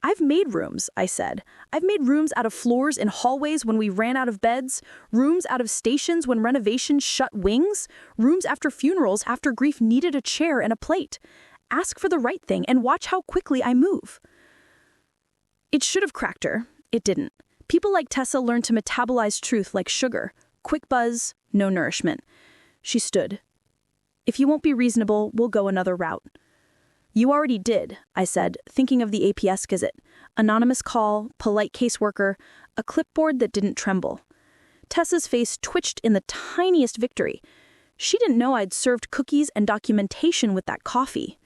I've made rooms, I said. I've made rooms out of floors in hallways when we ran out of beds, rooms out of stations when renovations shut wings, rooms after funerals after grief needed a chair and a plate. Ask for the right thing and watch how quickly I move. It should have cracked her. It didn't. People like Tessa learn to metabolize truth like sugar. Quick buzz, no nourishment. She stood. If you won't be reasonable, we'll go another route. You already did, I said, thinking of the APS Gazette. Anonymous call, polite caseworker, a clipboard that didn't tremble. Tessa's face twitched in the tiniest victory. She didn't know I'd served cookies and documentation with that coffee.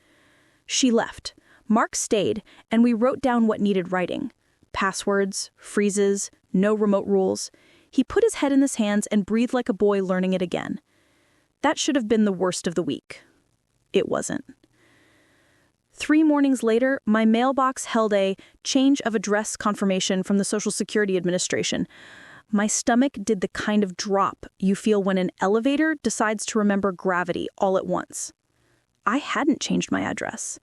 She left. Mark stayed, and we wrote down what needed writing. Passwords, freezes, no remote rules. He put his head in his hands and breathed like a boy learning it again. That should have been the worst of the week. It wasn't. 3 mornings later, my mailbox held a change of address confirmation from the Social Security Administration. My stomach did the kind of drop you feel when an elevator decides to remember gravity all at once. I hadn't changed my address.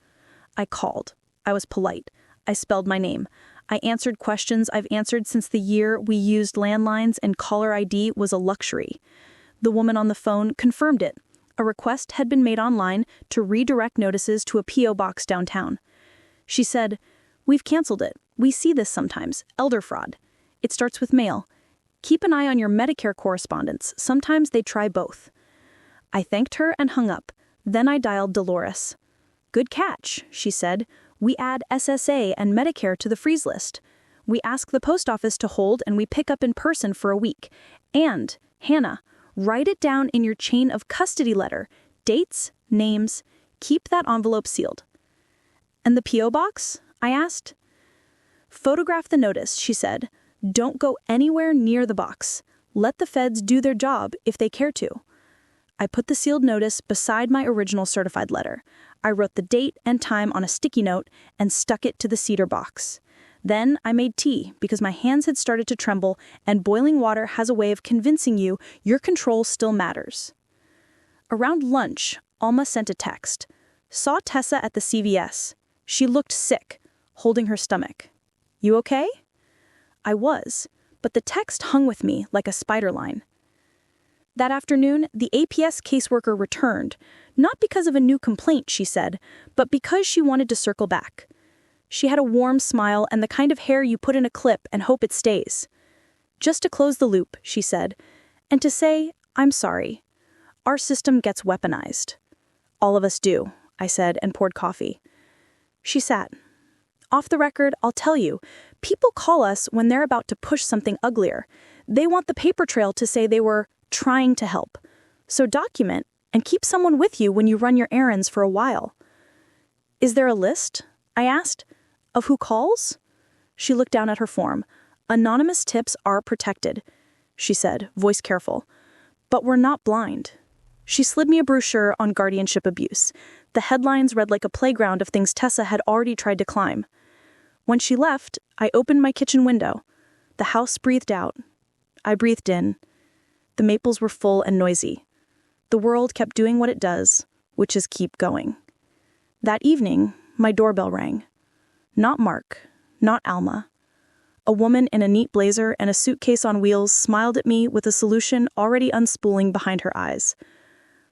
I called. I was polite. I spelled my name. I answered questions I've answered since the year we used landlines and caller ID was a luxury. The woman on the phone confirmed it. A request had been made online to redirect notices to a P.O. box downtown. She said, "We've canceled it. We see this sometimes. Elder fraud. It starts with mail. Keep an eye on your Medicare correspondence. Sometimes they try both." I thanked her and hung up. Then I dialed Dolores. "Good catch," she said. "We add SSA and Medicare to the freeze list. We ask the post office to hold and we pick up in person for a week. And, Hannah, write it down in your chain of custody letter. Dates, names. Keep that envelope sealed." "And the P.O. box?" I asked. "Photograph the notice," she said. "Don't go anywhere near the box. Let the feds do their job if they care to." I put the sealed notice beside my original certified letter. I wrote the date and time on a sticky note and stuck it to the cedar box. Then I made tea because my hands had started to tremble, and boiling water has a way of convincing you your control still matters. Around lunch, Alma sent a text. "Saw Tessa at the CVS. She looked sick, holding her stomach. You okay?" I was, but the text hung with me like a spider line. That afternoon, the APS caseworker returned, not because of a new complaint, she said, but because she wanted to circle back. She had a warm smile and the kind of hair you put in a clip and hope it stays. "Just to close the loop," she said, "and to say, I'm sorry. Our system gets weaponized." "All of us do," I said and poured coffee. She sat. "Off the record, I'll tell you, people call us when they're about to push something uglier. They want the paper trail to say they were trying to help. So document and keep someone with you when you run your errands for a while." "Is there a list?" I asked. "Of who calls?" She looked down at her form. "Anonymous tips are protected," she said, voice careful. "But we're not blind." She slid me a brochure on guardianship abuse. The headlines read like a playground of things Tessa had already tried to climb. When she left, I opened my kitchen window. The house breathed out. I breathed in. The maples were full and noisy. The world kept doing what it does, which is keep going. That evening, my doorbell rang. Not Mark, not Alma. A woman in a neat blazer and a suitcase on wheels smiled at me with a solution already unspooling behind her eyes.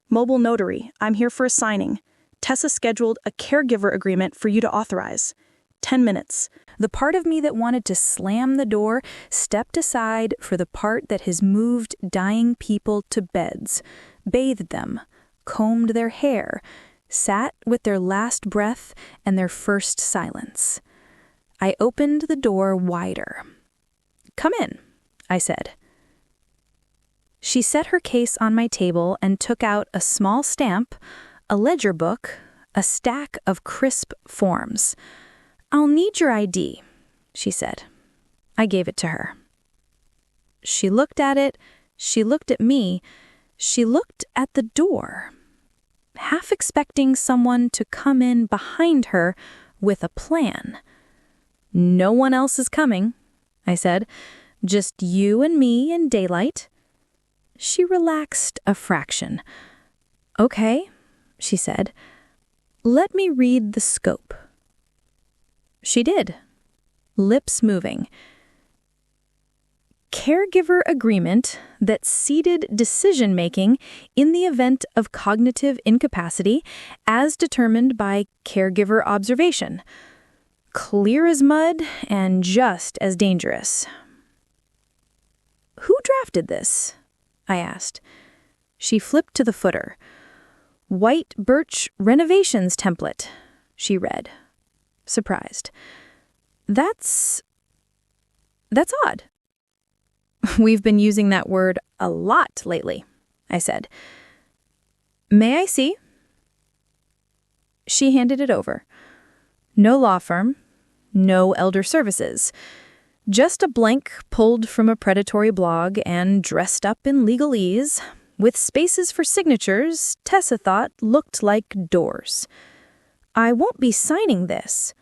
"Mobile notary, I'm here for a signing. Tessa scheduled a caregiver agreement for you to authorize. 10 minutes. The part of me that wanted to slam the door stepped aside for the part that has moved dying people to beds, bathed them, combed their hair, sat with their last breath and their first silence. I opened the door wider. "Come in," I said. She set her case on my table and took out a small stamp, a ledger book, a stack of crisp forms. "I'll need your ID," she said. I gave it to her. She looked at it, she looked at me, she looked at the door, half expecting someone to come in behind her with a plan. "No one else is coming," I said. "Just you and me in daylight." She relaxed a fraction. "Okay," she said. "Let me read the scope." She did, lips moving. Caregiver agreement that ceded decision-making in the event of cognitive incapacity as determined by caregiver observation. Clear as mud and just as dangerous. "Who drafted this?" I asked. She flipped to the footer. "White birch renovations template," she read, surprised. That's odd." "We've been using that word a lot lately," I said. "May I see?" She handed it over. No law firm, no elder services. Just a blank pulled from a predatory blog and dressed up in legalese, with spaces for signatures Tessa thought looked like doors. I won't be signing this,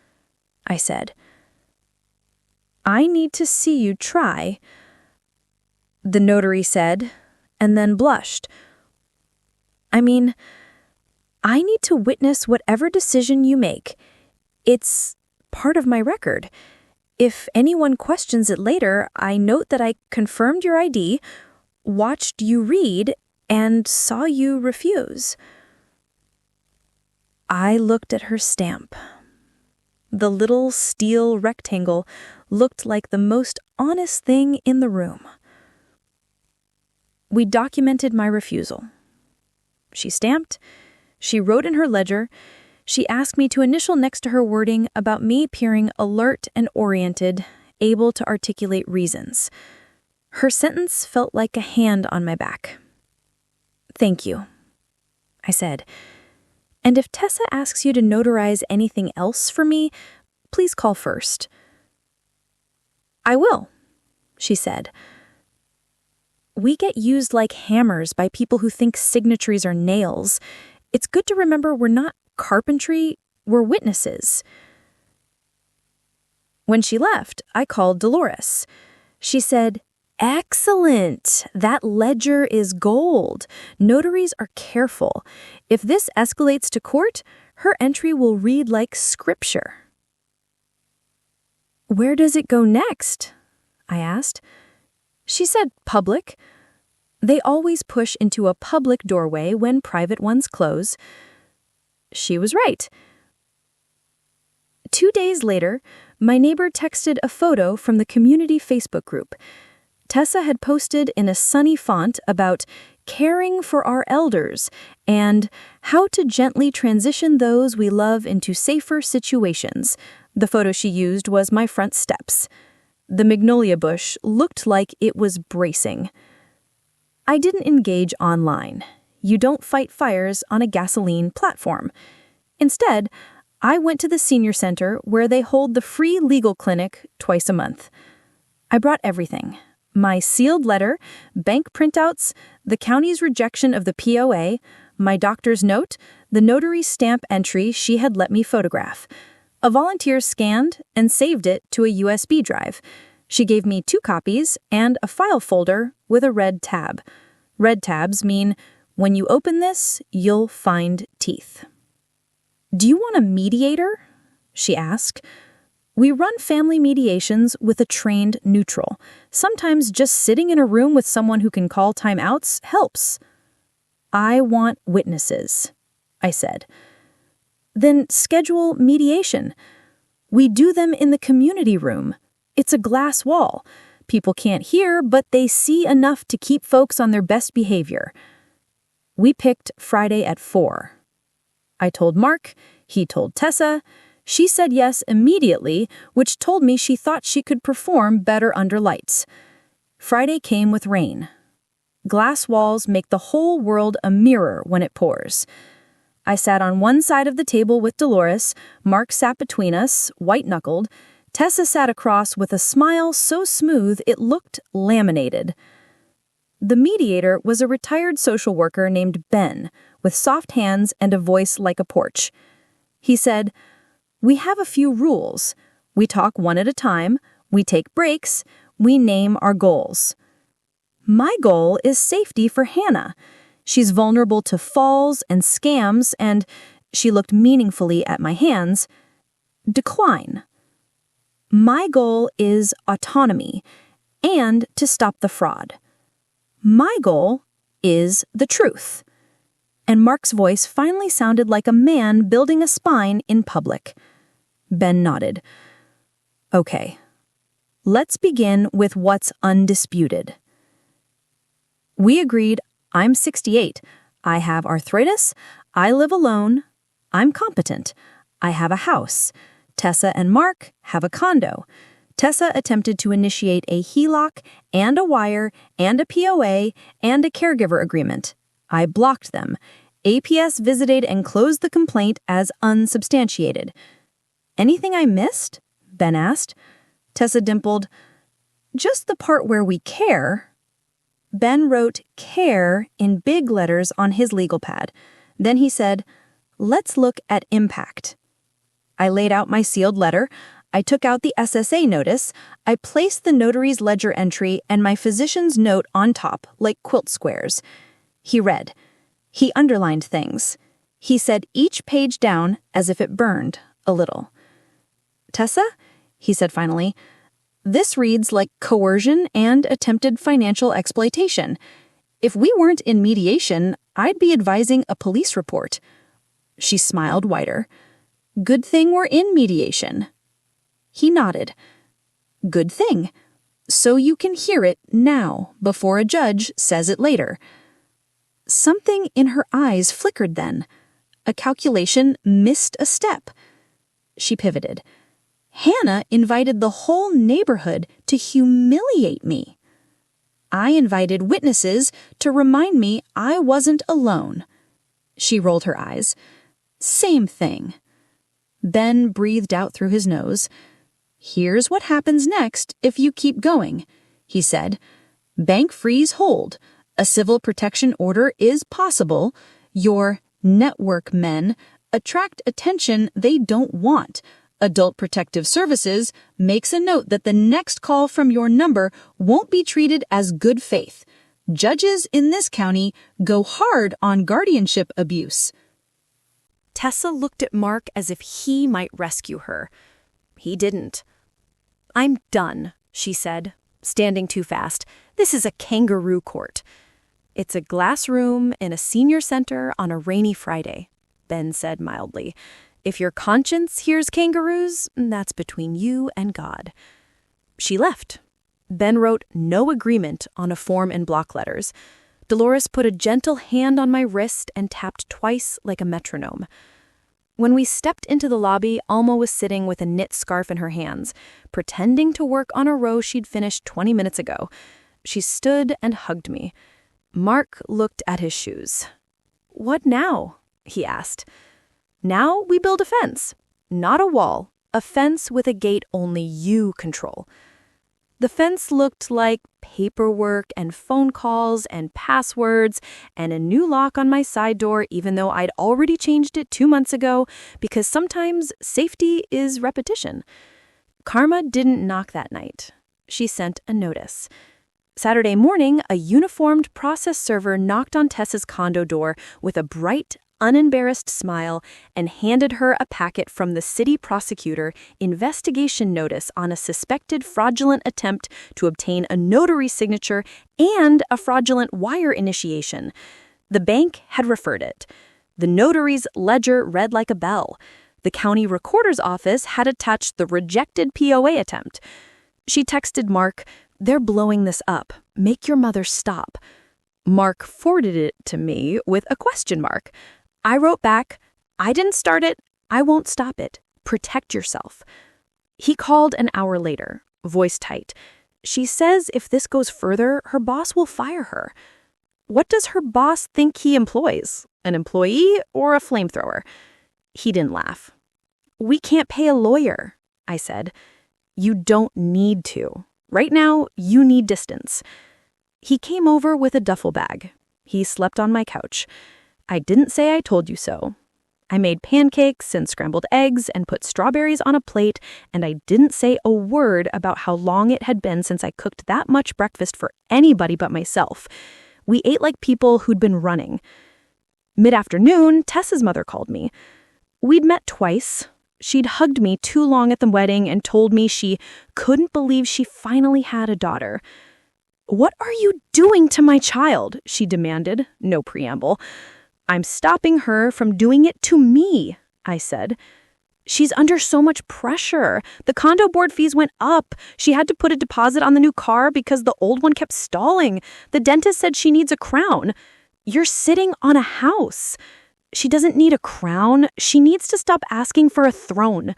I said. I need to see you try, the notary said, and then blushed. I mean, I need to witness whatever decision you make. It's part of my record. If anyone questions it later, I note that I confirmed your ID, watched you read, and saw you refuse. I looked at her stamp. The little steel rectangle looked like the most honest thing in the room. We documented my refusal. She stamped. She wrote in her ledger. She asked me to initial next to her wording about me appearing alert and oriented, able to articulate reasons. Her sentence felt like a hand on my back. Thank you, I said. And if Tessa asks you to notarize anything else for me, please call first. I will, she said. We get used like hammers by people who think signatories are nails. It's good to remember we're not carpentry, we're witnesses. When she left, I called Dolores. She said, "Excellent! That ledger is gold. Notaries are careful. If this escalates to court, her entry will read like scripture." Where does it go next? I asked. She said public. They always push into a public doorway when private ones close. She was right. 2 days later, my neighbor texted a photo from the community Facebook group. Tessa had posted in a sunny font about caring for our elders and how to gently transition those we love into safer situations. The photo she used was my front steps. The magnolia bush looked like it was bracing. I didn't engage online. You don't fight fires on a gasoline platform. Instead, I went to the senior center where they hold the free legal clinic twice a month. I brought everything. My sealed letter, bank printouts, the county's rejection of the POA, my doctor's note, the notary's stamp entry she had let me photograph. A volunteer scanned and saved it to a USB drive. She gave me 2 copies and a file folder with a red tab. Red tabs mean when you open this, you'll find teeth. "Do you want a mediator?" she asked. We run family mediations with a trained neutral. Sometimes just sitting in a room with someone who can call timeouts helps. "I want witnesses," I said. "Then schedule mediation. We do them in the community room. It's a glass wall. People can't hear, but they see enough to keep folks on their best behavior." We picked Friday at 4. I told Mark, he told Tessa. She said yes immediately, which told me she thought she could perform better under lights. Friday came with rain. Glass walls make the whole world a mirror when it pours. I sat on one side of the table with Dolores, Mark sat between us, white-knuckled. Tessa sat across with a smile so smooth it looked laminated. The mediator was a retired social worker named Ben, with soft hands and a voice like a porch. He said, "We have a few rules. We talk one at a time, we take breaks, we name our goals. My goal is safety for Hannah. She's vulnerable to falls and scams and," she looked meaningfully at my hands, "decline. My goal is autonomy and to stop the fraud. My goal is the truth." And Mark's voice finally sounded like a man building a spine in public. Ben nodded. "Okay, let's begin with what's undisputed." We agreed I'm 68, I have arthritis, I live alone, I'm competent, I have a house. Tessa and Mark have a condo. Tessa attempted to initiate a HELOC and a wire and a POA and a caregiver agreement. I blocked them. APS visited and closed the complaint as unsubstantiated. "Anything I missed?" Ben asked. Tessa dimpled. "Just the part where we care." Ben wrote "care" in big letters on his legal pad. Then he said, "Let's look at impact." I laid out my sealed letter. I took out the SSA notice. I placed the notary's ledger entry and my physician's note on top, like quilt squares. He read. He underlined things. He said each page down as if it burned a little. "Tessa," he said finally, "this reads like coercion and attempted financial exploitation. If we weren't in mediation, I'd be advising a police report." She smiled wider. "Good thing we're in mediation." He nodded. "Good thing. So you can hear it now before a judge says it later." Something in her eyes flickered then. A calculation missed a step. She pivoted. Hannah invited the whole neighborhood to humiliate me. I invited witnesses to remind me I wasn't alone. She rolled her eyes. Same thing. Ben breathed out through his nose. "Here's what happens next if you keep going," he said. "Bank freeze hold. A civil protection order is possible. Your network men attract attention they don't want. Adult Protective Services makes a note that the next call from your number won't be treated as good faith. Judges in this county go hard on guardianship abuse." Tessa looked at Mark as if he might rescue her. He didn't. "I'm done," she said, standing too fast. "This is a kangaroo court." "It's a glass room in a senior center on a rainy Friday," Ben said mildly. "If your conscience hears kangaroos, that's between you and God." She left. Ben wrote no agreement on a form in block letters. Dolores put a gentle hand on my wrist and tapped twice like a metronome. When we stepped into the lobby, Alma was sitting with a knit scarf in her hands, pretending to work on a row she'd finished 20 minutes ago. She stood and hugged me. Mark looked at his shoes. "What now?" he asked. "Now we build a fence. Not a wall. A fence with a gate only you control." The fence looked like paperwork and phone calls and passwords and a new lock on my side door, even though I'd already changed it 2 months ago, because sometimes safety is repetition. Karma didn't knock that night. She sent a notice. Saturday morning, a uniformed process server knocked on Tessa's condo door with a bright, unembarrassed smile and handed her a packet from the city prosecutor investigation notice on a suspected fraudulent attempt to obtain a notary signature and a fraudulent wire initiation. The bank had referred it. The notary's ledger read like a bell. The county recorder's office had attached the rejected POA attempt. She texted Mark, "They're blowing this up. Make your mother stop." Mark forwarded it to me with a question mark. I wrote back, "I didn't start it. I won't stop it. Protect yourself." He called an hour later, voice tight. "She says if this goes further, her boss will fire her." What does her boss think he employs? An employee or a flamethrower? He didn't laugh. "We can't pay a lawyer," I said. "You don't need to. Right now, you need distance." He came over with a duffel bag. He slept on my couch. I didn't say I told you so. I made pancakes and scrambled eggs and put strawberries on a plate, and I didn't say a word about how long it had been since I cooked that much breakfast for anybody but myself. We ate like people who'd been running. Mid-afternoon, Tessa's mother called me. We'd met twice. She'd hugged me too long at the wedding and told me she couldn't believe she finally had a daughter. "What are you doing to my child?" she demanded, no preamble. "I'm stopping her from doing it to me," I said. "She's under so much pressure. The condo board fees went up. She had to put a deposit on the new car because the old one kept stalling. The dentist said she needs a crown. You're sitting on a house. She doesn't need a crown. She needs to stop asking for a throne."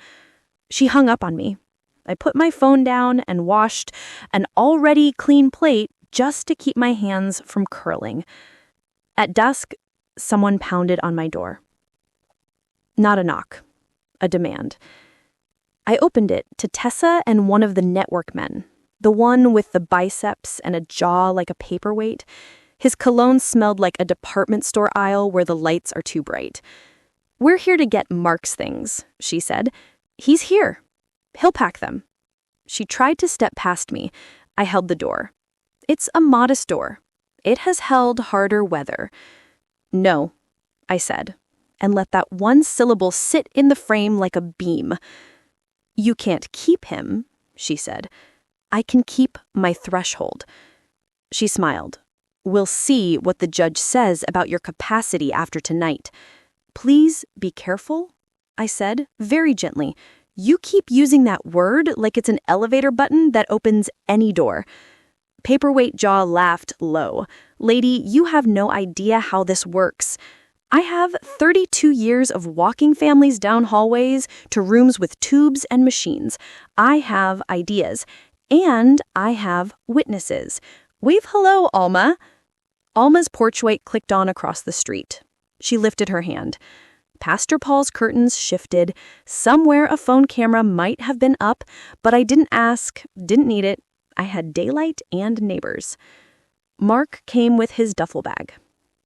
She hung up on me. I put my phone down and washed an already clean plate just to keep my hands from curling. At dusk, someone pounded on my door. Not a knock, a demand. I opened it to Tessa and one of the network men, the one with the biceps and a jaw like a paperweight. His cologne smelled like a department store aisle where the lights are too bright. "We're here to get Mark's things," she said. He's here. He'll pack them. She tried to step past me. I held the door. It's a modest door. It has held harder weather. No, I said, and let that one syllable sit in the frame like a beam. You can't keep him, she said. I can keep my threshold. She smiled. We'll see what the judge says about your capacity after tonight. Please be careful, I said, very gently. You keep using that word like it's an elevator button that opens any door. Paperweight Jaw laughed low. Lady, you have no idea how this works. I have 32 years of walking families down hallways to rooms with tubes and machines. I have ideas. And I have witnesses. Wave hello, Alma. Alma's porchway clicked on across the street. She lifted her hand. Pastor Paul's curtains shifted. Somewhere a phone camera might have been up, but I didn't ask, didn't need it. I had daylight and neighbors. Mark came with his duffel bag.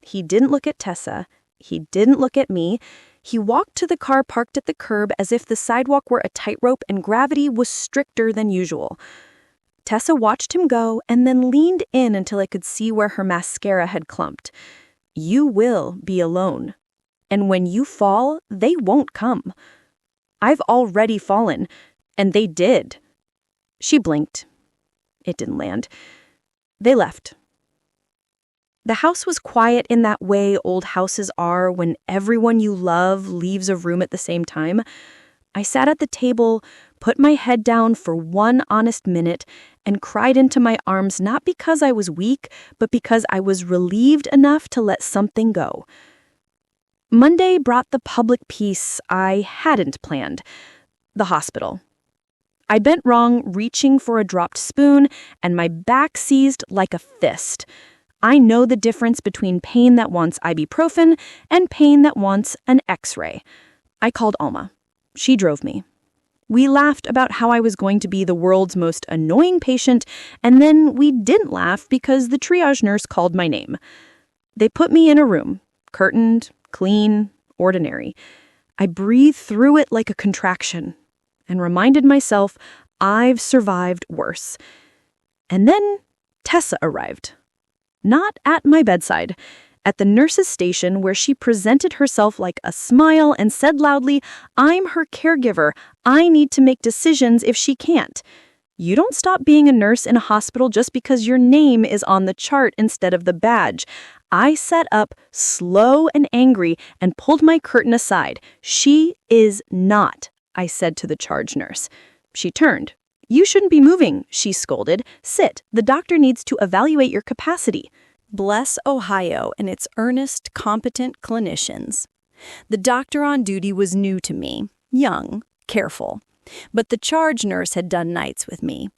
He didn't look at Tessa. He didn't look at me. He walked to the car parked at the curb as if the sidewalk were a tightrope and gravity was stricter than usual. Tessa watched him go and then leaned in until I could see where her mascara had clumped. You will be alone. And when you fall, they won't come. I've already fallen, and they did. She blinked. It didn't land. They left. The house was quiet in that way old houses are when everyone you love leaves a room at the same time. I sat at the table, put my head down for one honest minute, and cried into my arms not because I was weak, but because I was relieved enough to let something go. Monday brought the public peace I hadn't planned. The hospital. I bent wrong, reaching for a dropped spoon, and my back seized like a fist. I know the difference between pain that wants ibuprofen and pain that wants an X-ray. I called Alma. She drove me. We laughed about how I was going to be the world's most annoying patient, and then we didn't laugh because the triage nurse called my name. They put me in a room, curtained, clean, ordinary. I breathed through it like a contraction and reminded myself I've survived worse. And then Tessa arrived. Not at my bedside. At the nurse's station where she presented herself like a smile and said loudly, I'm her caregiver. I need to make decisions if she can't. You don't stop being a nurse in a hospital just because your name is on the chart instead of the badge. I sat up, slow and angry, and pulled my curtain aside. She is not, I said to the charge nurse. She turned. You shouldn't be moving, she scolded. Sit. The doctor needs to evaluate your capacity. Bless Ohio and its earnest, competent clinicians. The doctor on duty was new to me, young, careful, but the charge nurse had done nights with me.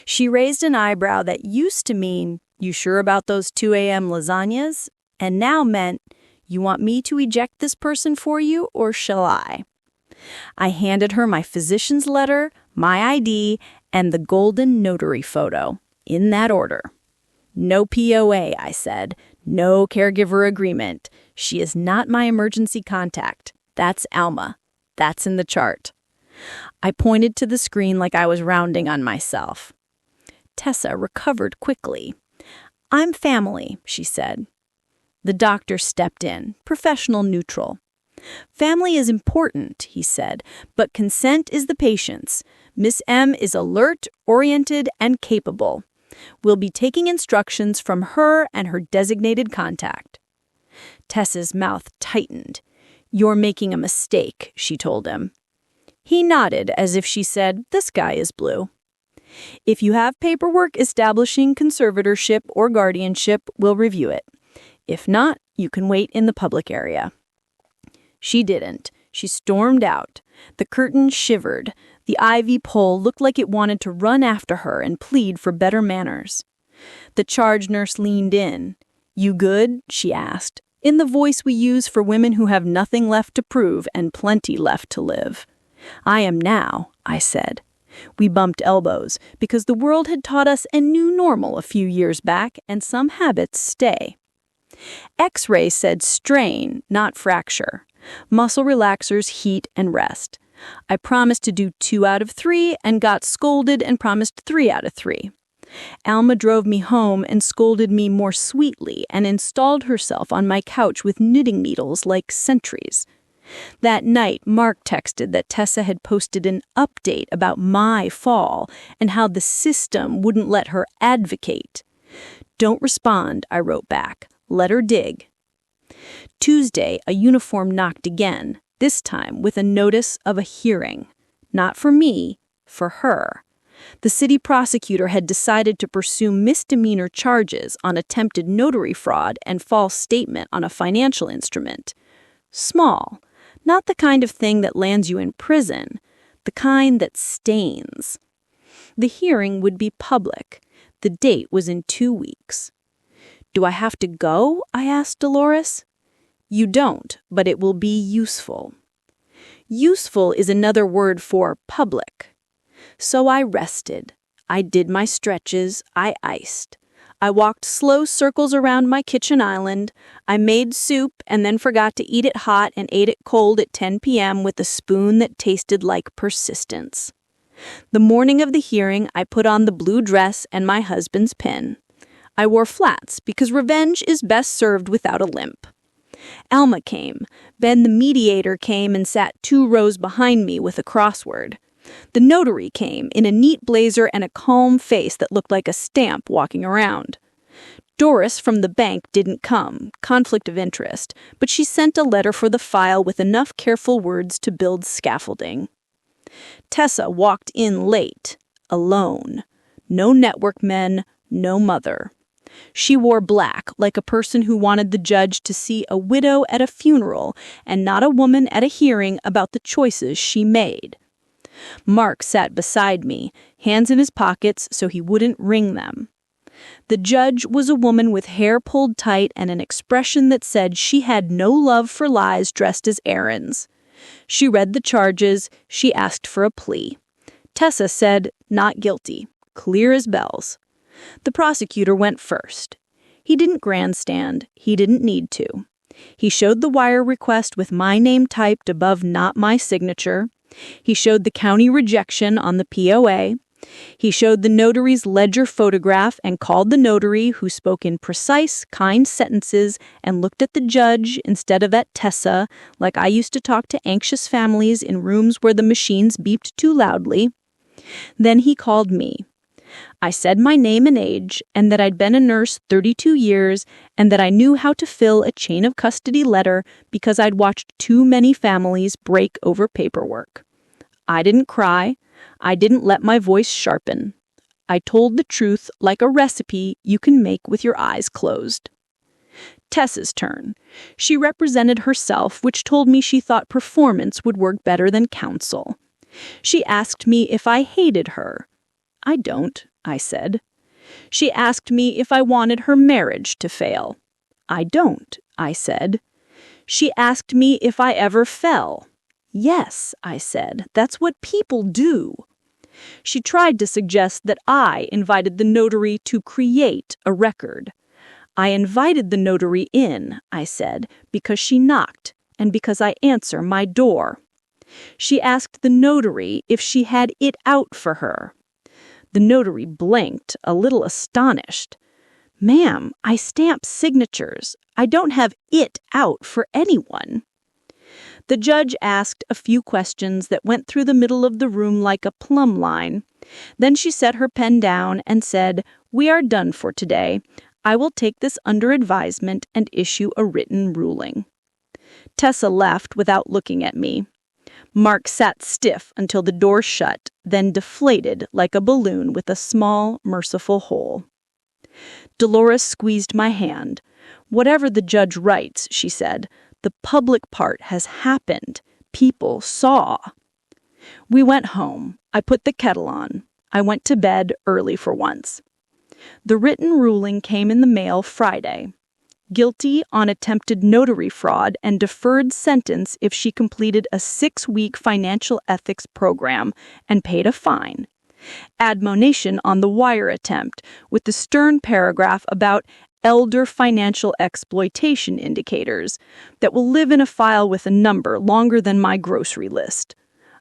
She raised an eyebrow that used to mean, you sure about those 2 a.m. lasagnas? And now meant, you want me to eject this person for you, or shall I? I handed her my physician's letter, my ID, and the golden notary photo, in that order. No POA, I said. No caregiver agreement. She is not my emergency contact. That's Alma. That's in the chart. I pointed to the screen like I was rounding on myself. Tessa recovered quickly. I'm family, she said. The doctor stepped in, professional neutral. Family is important, he said, but consent is the patient's. Miss M is alert, oriented, and capable. We'll be taking instructions from her and her designated contact. Tessa's mouth tightened. You're making a mistake, she told him. He nodded as if she said, the sky is blue. If you have paperwork establishing conservatorship or guardianship, we'll review it. If not, you can wait in the public area. She didn't. She stormed out. The curtain shivered. The ivy pole looked like it wanted to run after her and plead for better manners. The charge nurse leaned in. You good? She asked, in the voice we use for women who have nothing left to prove and plenty left to live. I am now, I said. We bumped elbows because the world had taught us a new normal a few years back, and some habits stay. X-ray said strain, not fracture. Muscle relaxers heat and rest. I promised to do 2 out of 3 and got scolded and promised 3 out of 3. Alma drove me home and scolded me more sweetly and installed herself on my couch with knitting needles like sentries. That night, Mark texted that Tessa had posted an update about my fall and how the system wouldn't let her advocate. "Don't respond," I wrote back. "Let her dig." Tuesday, a uniform knocked again, this time with a notice of a hearing. Not for me, for her. The city prosecutor had decided to pursue misdemeanor charges on attempted notary fraud and false statement on a financial instrument. Small, not the kind of thing that lands you in prison, the kind that stains. The hearing would be public. The date was in 2 weeks. "Do I have to go?" I asked Dolores. "You don't, but it will be useful." Useful is another word for public. So I rested. I did my stretches. I iced. I walked slow circles around my kitchen island. I made soup and then forgot to eat it hot and ate it cold at 10 p.m. with a spoon that tasted like persistence. The morning of the hearing, I put on the blue dress and my husband's pin. I wore flats because revenge is best served without a limp. Alma came. Ben, the mediator, came and sat 2 rows behind me with a crossword. The notary came in a neat blazer and a calm face that looked like a stamp walking around. Doris from the bank didn't come, conflict of interest, but she sent a letter for the file with enough careful words to build scaffolding. Tessa walked in late, alone. No network men, no mother. She wore black, like a person who wanted the judge to see a widow at a funeral and not a woman at a hearing about the choices she made. Mark sat beside me, hands in his pockets so he wouldn't wring them. The judge was a woman with hair pulled tight and an expression that said she had no love for lies dressed as errands. She read the charges. She asked for a plea. Tessa said, "Not guilty," clear as bells. The prosecutor went first. He didn't grandstand. He didn't need to. He showed the wire request with my name typed above not my signature. He showed the county rejection on the POA. He showed the notary's ledger photograph and called the notary, who spoke in precise, kind sentences and looked at the judge instead of at Tessa, like I used to talk to anxious families in rooms where the machines beeped too loudly. Then he called me. I said my name and age, and that I'd been a nurse 32 years, and that I knew how to fill a chain of custody letter because I'd watched too many families break over paperwork. I didn't cry. I didn't let my voice sharpen. I told the truth like a recipe you can make with your eyes closed. Tessa's turn. She represented herself, which told me she thought performance would work better than counsel. She asked me if I hated her. "I don't," I said. She asked me if I wanted her marriage to fail. "I don't," I said. She asked me if I ever fell. "Yes," I said. "That's what people do." She tried to suggest that I invited the notary to create a record. "I invited the notary in," I said, "because she knocked and because I answer my door." She asked the notary if she had it out for her. The notary blinked, a little astonished. "Ma'am, I stamp signatures. I don't have it out for anyone." The judge asked a few questions that went through the middle of the room like a plumb line. Then she set her pen down and said, "We are done for today. I will take this under advisement and issue a written ruling." Tessa left without looking at me. Mark sat stiff until the door shut, then deflated like a balloon with a small, merciful hole. Dolores squeezed my hand. "Whatever the judge writes," she said, "the public part has happened. People saw." We went home. I put the kettle on. I went to bed early for once. The written ruling came in the mail Friday. Guilty on attempted notary fraud and deferred sentence if she completed a 6-week financial ethics program and paid a fine. Admonition on the wire attempt with the stern paragraph about elder financial exploitation indicators that will live in a file with a number longer than my grocery list.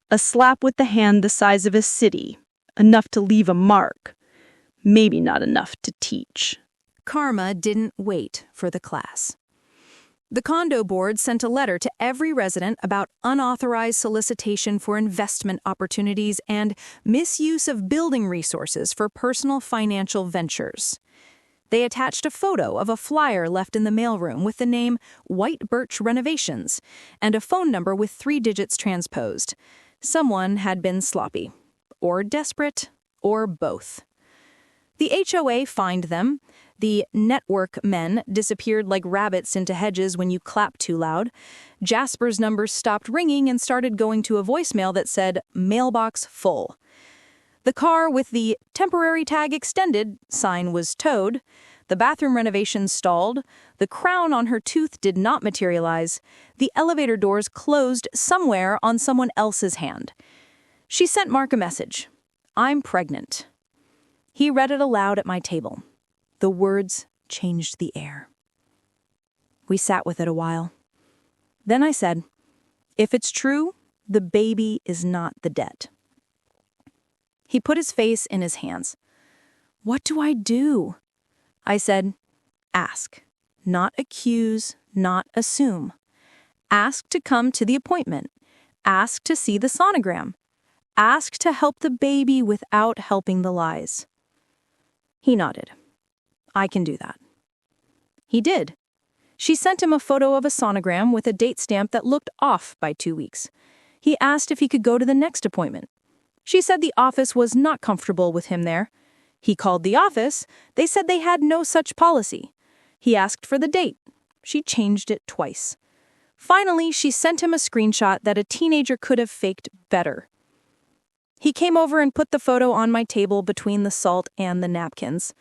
A slap with the hand the size of a city, enough to leave a mark, maybe not enough to teach. Karma didn't wait for the class. The condo board sent a letter to every resident about unauthorized solicitation for investment opportunities and misuse of building resources for personal financial ventures. They attached a photo of a flyer left in the mailroom with the name White Birch Renovations and a phone number with 3 digits transposed. Someone had been sloppy, or desperate, or both. The HOA fined them. The network men disappeared like rabbits into hedges when you clap too loud. Jasper's numbers stopped ringing and started going to a voicemail that said, "Mailbox full." The car with the "temporary tag extended" sign was towed. The bathroom renovations stalled. The crown on her tooth did not materialize. The elevator doors closed somewhere on someone else's hand. She sent Mark a message. "I'm pregnant." He read it aloud at my table. The words changed the air. We sat with it a while. Then I said, "If it's true, the baby is not the debt." He put his face in his hands. "What do I do?" I said, "Ask, not accuse, not assume. Ask to come to the appointment. Ask to see the sonogram. Ask to help the baby without helping the lies." He nodded. "I can do that." He did. She sent him a photo of a sonogram with a date stamp that looked off by 2 weeks. He asked if he could go to the next appointment. She said the office was not comfortable with him there. He called the office. They said they had no such policy. He asked for the date. She changed it twice. Finally, she sent him a screenshot that a teenager could have faked better. He came over and put the photo on my table between the salt and the napkins.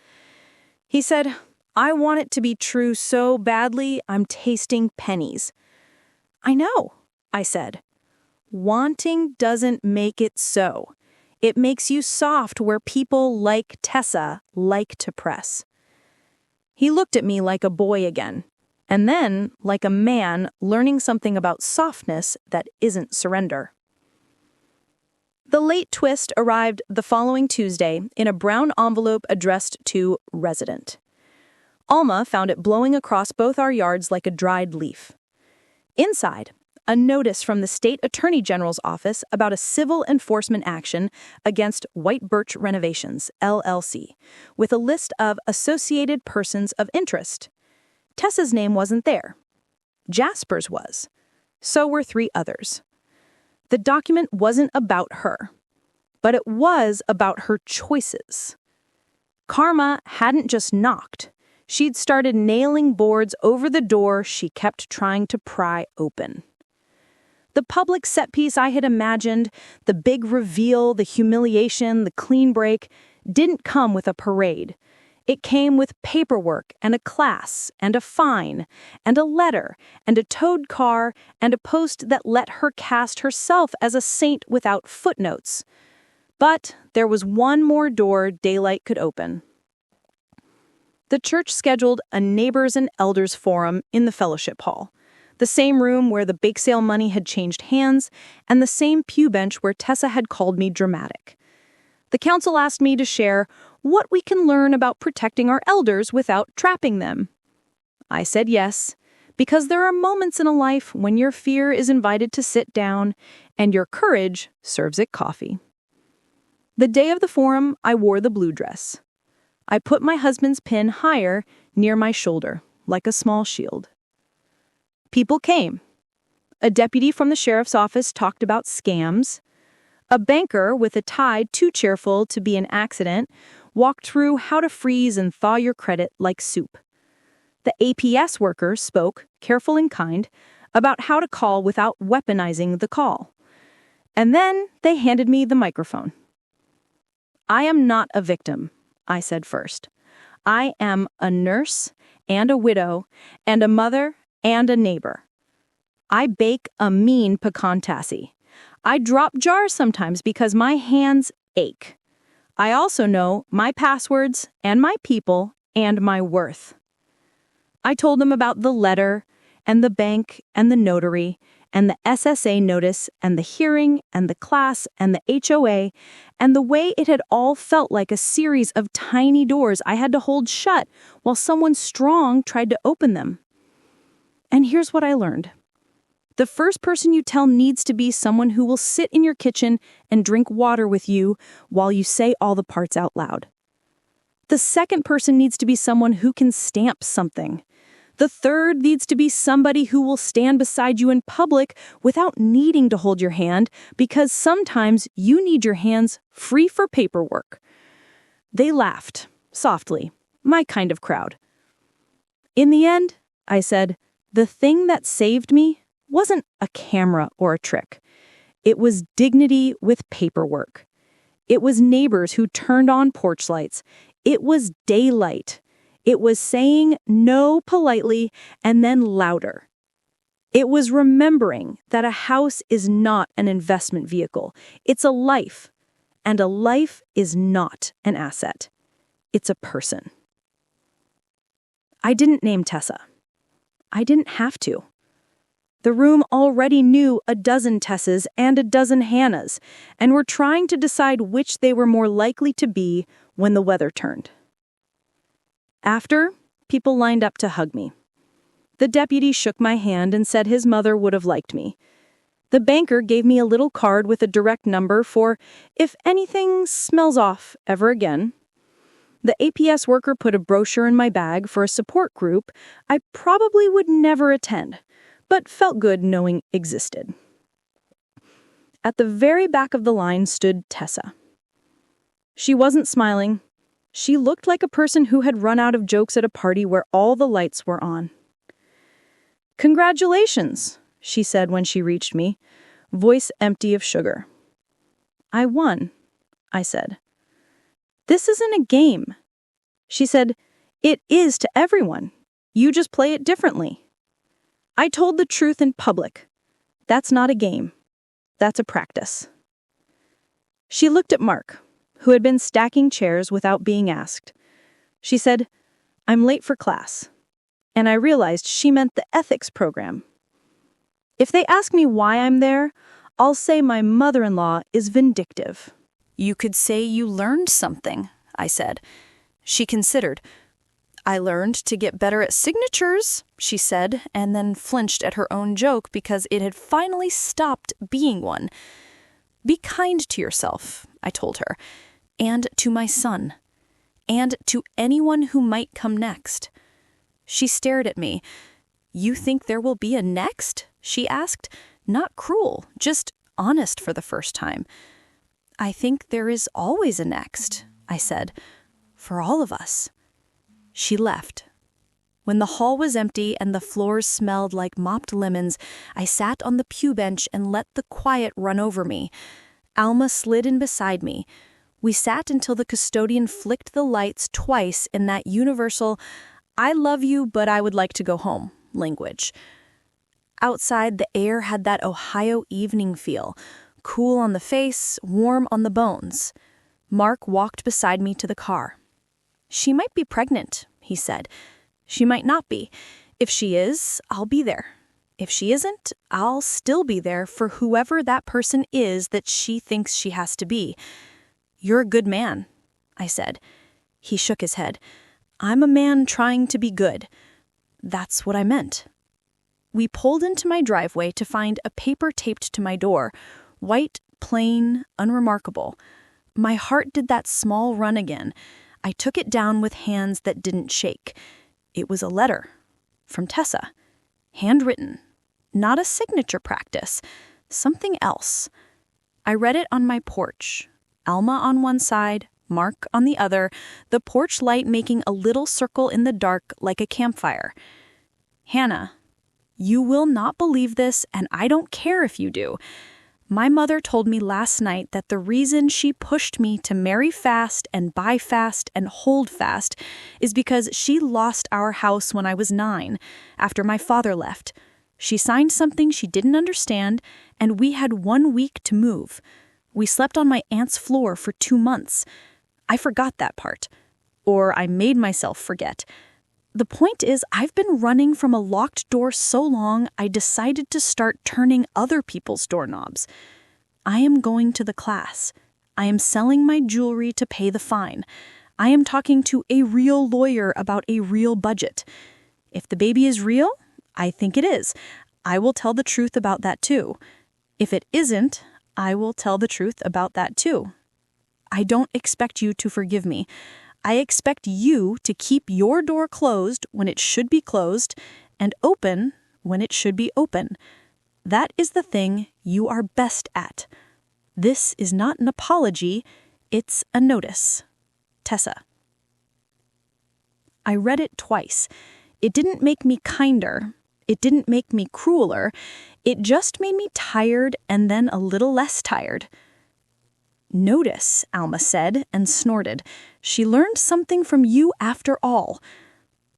He said, "I want it to be true so badly, I'm tasting pennies." "I know," I said. "Wanting doesn't make it so. It makes you soft where people like Tessa like to press." He looked at me like a boy again, and then like a man learning something about softness that isn't surrender. The late twist arrived the following Tuesday in a brown envelope addressed to Resident. Alma found it blowing across both our yards like a dried leaf. Inside, a notice from the State Attorney General's office about a civil enforcement action against White Birch Renovations, LLC, with a list of associated persons of interest. Tessa's name wasn't there. Jasper's was. So were 3 others. The document wasn't about her, but it was about her choices. Karma hadn't just knocked. She'd started nailing boards over the door she kept trying to pry open. The public set piece I had imagined, the big reveal, the humiliation, the clean break, didn't come with a parade. It came with paperwork and a class and a fine and a letter and a towed car and a post that let her cast herself as a saint without footnotes. But there was one more door daylight could open. The church scheduled a neighbors and elders forum in the fellowship hall, the same room where the bake sale money had changed hands and the same pew bench where Tessa had called me dramatic. The council asked me to share what we can learn about protecting our elders without trapping them. I said yes, because there are moments in a life when your fear is invited to sit down and your courage serves it coffee. The day of the forum, I wore the blue dress. I put my husband's pin higher near my shoulder, like a small shield. People came. A deputy from the sheriff's office talked about scams. A banker with a tie too cheerful to be an accident walked through how to freeze and thaw your credit like soup. The APS worker spoke, careful and kind, about how to call without weaponizing the call. And then they handed me the microphone. "I am not a victim," I said first. "I am a nurse and a widow and a mother and a neighbor. I bake a mean pecan tassie. I drop jars sometimes because my hands ache. I also know my passwords and my people and my worth." I told them about the letter and the bank and the notary and the SSA notice, and the hearing, and the class, and the HOA, and the way it had all felt like a series of tiny doors I had to hold shut while someone strong tried to open them. And here's what I learned. The first person you tell needs to be someone who will sit in your kitchen and drink water with you while you say all the parts out loud. The second person needs to be someone who can stamp something. The third needs to be somebody who will stand beside you in public without needing to hold your hand, because sometimes you need your hands free for paperwork. They laughed, softly, my kind of crowd. In the end, I said, the thing that saved me wasn't a camera or a trick. It was dignity with paperwork. It was neighbors who turned on porch lights. It was daylight. It was saying no politely and then louder. It was remembering that a house is not an investment vehicle. It's a life, and a life is not an asset. It's a person. I didn't name Tessa. I didn't have to. The room already knew a dozen Tessas and a dozen Hannahs, and were trying to decide which they were more likely to be when the weather turned. After, people lined up to hug me. The deputy shook my hand and said his mother would have liked me. The banker gave me a little card with a direct number for if anything smells off ever again. The APS worker put a brochure in my bag for a support group I probably would never attend, but felt good knowing existed. At the very back of the line stood Tessa. She wasn't smiling. She looked like a person who had run out of jokes at a party where all the lights were on. "Congratulations," she said when she reached me, voice empty of sugar. "I won," I said. "This isn't a game." She said, "It is to everyone. You just play it differently." I told the truth in public. That's not a game. That's a practice. She looked at Mark, who had been stacking chairs without being asked. She said, "I'm late for class." And I realized she meant the ethics program. If they ask me why I'm there, I'll say my mother-in-law is vindictive. "You could say you learned something," I said. She considered. "I learned to get better at signatures," she said, and then flinched at her own joke because it had finally stopped being one. "Be kind to yourself," I told her, "and to my son, and to anyone who might come next." She stared at me. "You think there will be a next?" she asked. Not cruel, just honest for the first time. "I think there is always a next," I said, "for all of us." She left. When the hall was empty and the floors smelled like mopped lemons, I sat on the pew bench and let the quiet run over me. Alma slid in beside me. We sat until the custodian flicked the lights twice in that universal, "I love you, but I would like to go home" language. Outside, the air had that Ohio evening feel, cool on the face, warm on the bones. Mark walked beside me to the car. "She might be pregnant," he said. "She might not be. If she is, I'll be there. If she isn't, I'll still be there for whoever that person is that she thinks she has to be." "You're a good man," I said. He shook his head. "I'm a man trying to be good." That's what I meant. We pulled into my driveway to find a paper taped to my door, white, plain, unremarkable. My heart did that small run again. I took it down with hands that didn't shake. It was a letter from Tessa, handwritten, not a signature practice, something else. I read it on my porch, Alma on one side, Mark on the other, the porch light making a little circle in the dark like a campfire. "Hannah, you will not believe this, and I don't care if you do. My mother told me last night that the reason she pushed me to marry fast and buy fast and hold fast is because she lost our house when I was 9, after my father left. She signed something she didn't understand, and we had 1 week to move. We slept on my aunt's floor for 2 months. I forgot that part. Or I made myself forget. The point is, I've been running from a locked door so long, I decided to start turning other people's doorknobs. I am going to the class. I am selling my jewelry to pay the fine. I am talking to a real lawyer about a real budget. If the baby is real, I think it is. I will tell the truth about that too. If it isn't, I will tell the truth about that too. I don't expect you to forgive me. I expect you to keep your door closed when it should be closed and open when it should be open. That is the thing you are best at. This is not an apology, it's a notice. Tessa. I read it twice. It didn't make me kinder. It didn't make me crueler. It just made me tired and then a little less tired. Notice, Alma said and snorted. She learned something from you after all.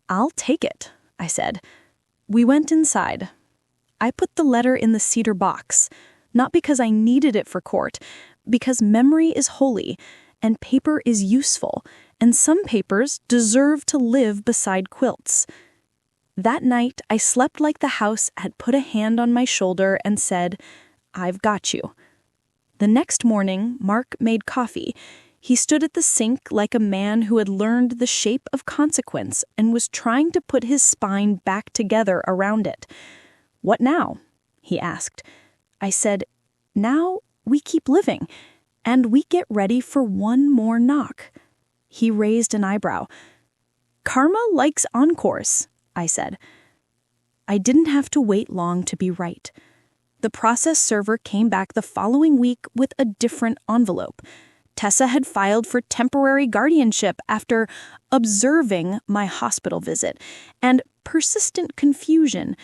I'll take it, I said. We went inside. I put the letter in the cedar box, not because I needed it for court, because memory is holy, and paper is useful, and some papers deserve to live beside quilts. That night, I slept like the house had put a hand on my shoulder and said, I've got you. The next morning, Mark made coffee. He stood at the sink like a man who had learned the shape of consequence and was trying to put his spine back together around it. What now? He asked. I said, now we keep living, and we get ready for one more knock. He raised an eyebrow. Karma likes encores, I said. I didn't have to wait long to be right. The process server came back the following week with a different envelope. Tessa had filed for temporary guardianship after observing my hospital visit and persistent confusion.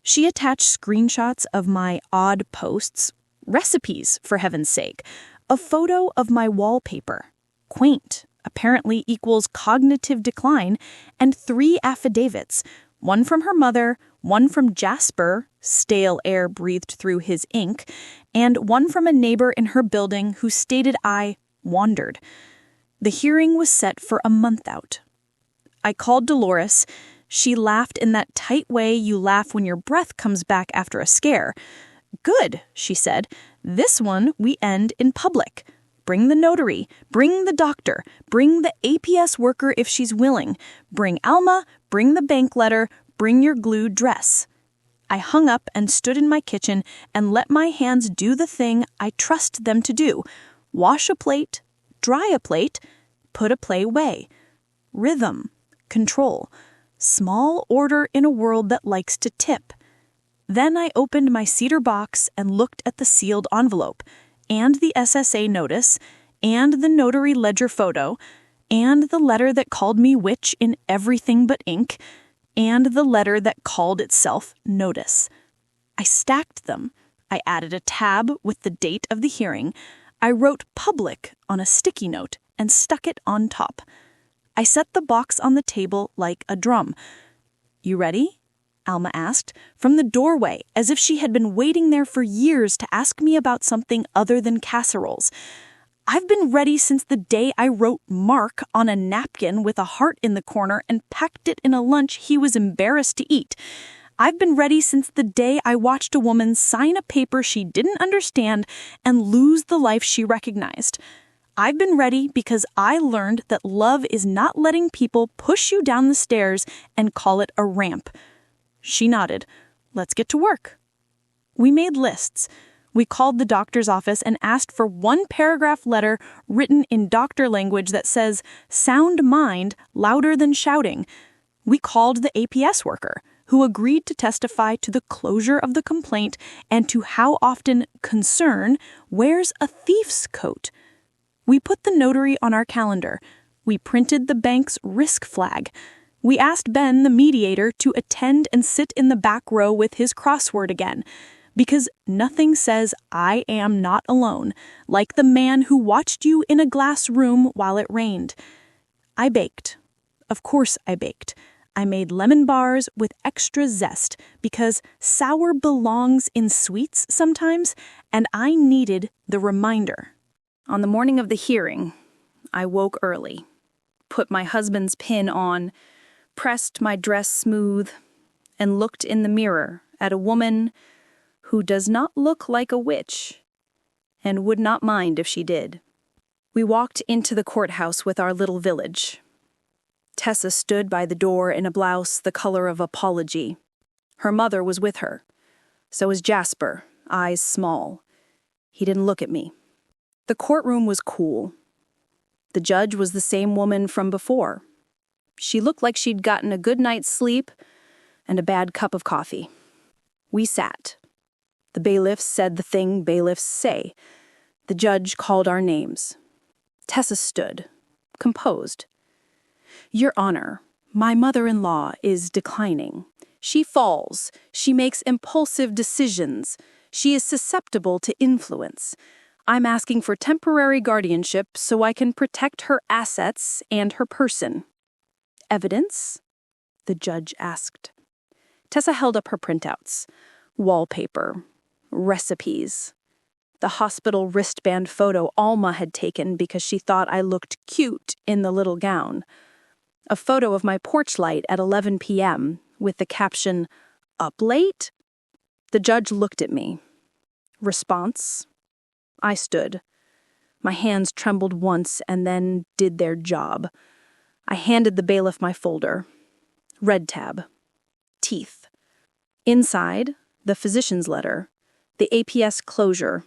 She attached screenshots of my odd posts, recipes, for heaven's sake, a photo of my wallpaper, quaint, apparently equals cognitive decline, and 3 affidavits, one from her mother, one from Jasper, stale air breathed through his ink, and one from a neighbor in her building who stated I wandered. The hearing was set for a month out. I called Dolores. She laughed in that tight way you laugh when your breath comes back after a scare. Good, she said. This one we end in public. Bring the notary, bring the doctor, bring the APS worker if she's willing, bring Alma, bring the bank letter, bring your glued dress. I hung up and stood in my kitchen and let my hands do the thing I trust them to do. Wash a plate, dry a plate, put a plate away. Rhythm, control, small order in a world that likes to tip. Then I opened my cedar box and looked at the sealed envelope, and the SSA notice, and the notary ledger photo, and the letter that called me witch in everything but ink, and the letter that called itself notice. I stacked them. I added a tab with the date of the hearing. I wrote public on a sticky note and stuck it on top. I set the box on the table like a drum. You ready? Alma asked, from the doorway, as if she had been waiting there for years to ask me about something other than casseroles. I've been ready since the day I wrote Mark on a napkin with a heart in the corner and packed it in a lunch he was embarrassed to eat. I've been ready since the day I watched a woman sign a paper she didn't understand and lose the life she recognized. I've been ready because I learned that love is not letting people push you down the stairs and call it a ramp. She nodded. Let's get to work. We made lists. We called the doctor's office and asked for 1-paragraph letter written in doctor language that says, sound mind louder than shouting. We called the APS worker, who agreed to testify to the closure of the complaint and to how often concern wears a thief's coat. We put the notary on our calendar. We printed the bank's risk flag. We asked Ben, the mediator, to attend and sit in the back row with his crossword again, because nothing says I am not alone, like the man who watched you in a glass room while it rained. I baked. Of course I baked. I made lemon bars with extra zest, because sour belongs in sweets sometimes, and I needed the reminder. On the morning of the hearing, I woke early, put my husband's pin on, pressed my dress smooth and looked in the mirror at a woman who does not look like a witch and would not mind if she did. We walked into the courthouse with our little village. Tessa stood by the door in a blouse the color of apology. Her mother was with her. So was Jasper, eyes small. He didn't look at me. The courtroom was cool. The judge was the same woman from before. She looked like she'd gotten a good night's sleep and a bad cup of coffee. We sat. The bailiffs said the thing bailiffs say. The judge called our names. Tessa stood, composed. Your Honor, my mother-in-law is declining. She falls. She makes impulsive decisions. She is susceptible to influence. I'm asking for temporary guardianship so I can protect her assets and her person. Evidence? The judge asked. Tessa held up her printouts. Wallpaper. Recipes. The hospital wristband photo Alma had taken because she thought I looked cute in the little gown. A photo of my porch light at 11 p.m. with the caption, "Up late?" The judge looked at me. Response? I stood. My hands trembled once and then did their job. I handed the bailiff my folder. Red tab. Teeth. Inside, the physician's letter, the APS closure,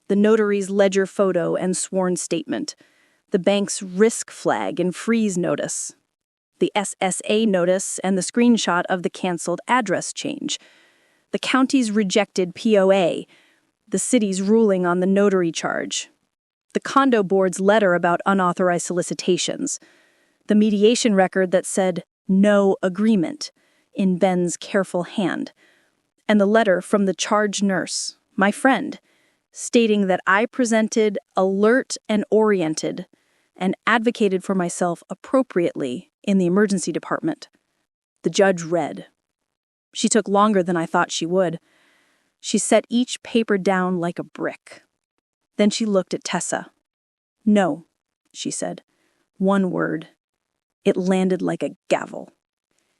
the notary's ledger photo and sworn statement, the bank's risk flag and freeze notice, the SSA notice and the screenshot of the canceled address change, the county's rejected POA, the city's ruling on the notary charge, the condo board's letter about unauthorized solicitations, the mediation record that said no agreement in Ben's careful hand, and the letter from the charge nurse, my friend, stating that I presented alert and oriented and advocated for myself appropriately in the emergency department. The judge read. She took longer than I thought she would. She set each paper down like a brick. Then she looked at Tessa. No, she said. One word. It landed like a gavel.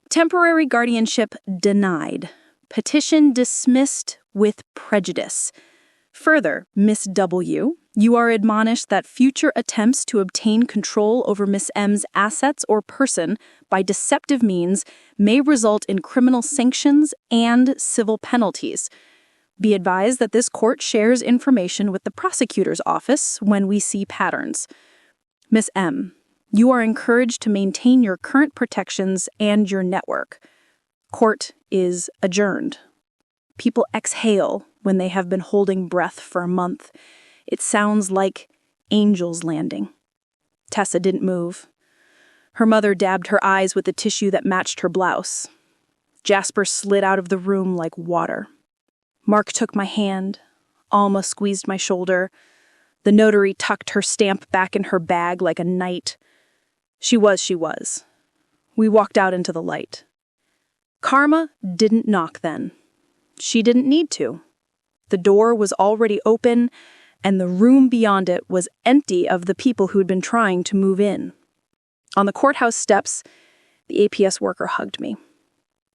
Temporary guardianship denied. Petition dismissed with prejudice. Further, Miss W., you are admonished that future attempts to obtain control over Miss M's assets or person by deceptive means may result in criminal sanctions and civil penalties. Be advised that this court shares information with the prosecutor's office when we see patterns. Miss M., you are encouraged to maintain your current protections and your network. Court is adjourned. People exhale when they have been holding breath for a month. It sounds like angels landing. Tessa didn't move. Her mother dabbed her eyes with the tissue that matched her blouse. Jasper slid out of the room like water. Mark took my hand. Alma squeezed my shoulder. The notary tucked her stamp back in her bag like a knight. She was. We walked out into the light. Karma didn't knock then. She didn't need to. The door was already open, and the room beyond it was empty of the people who'd been trying to move in. On the courthouse steps, the APS worker hugged me.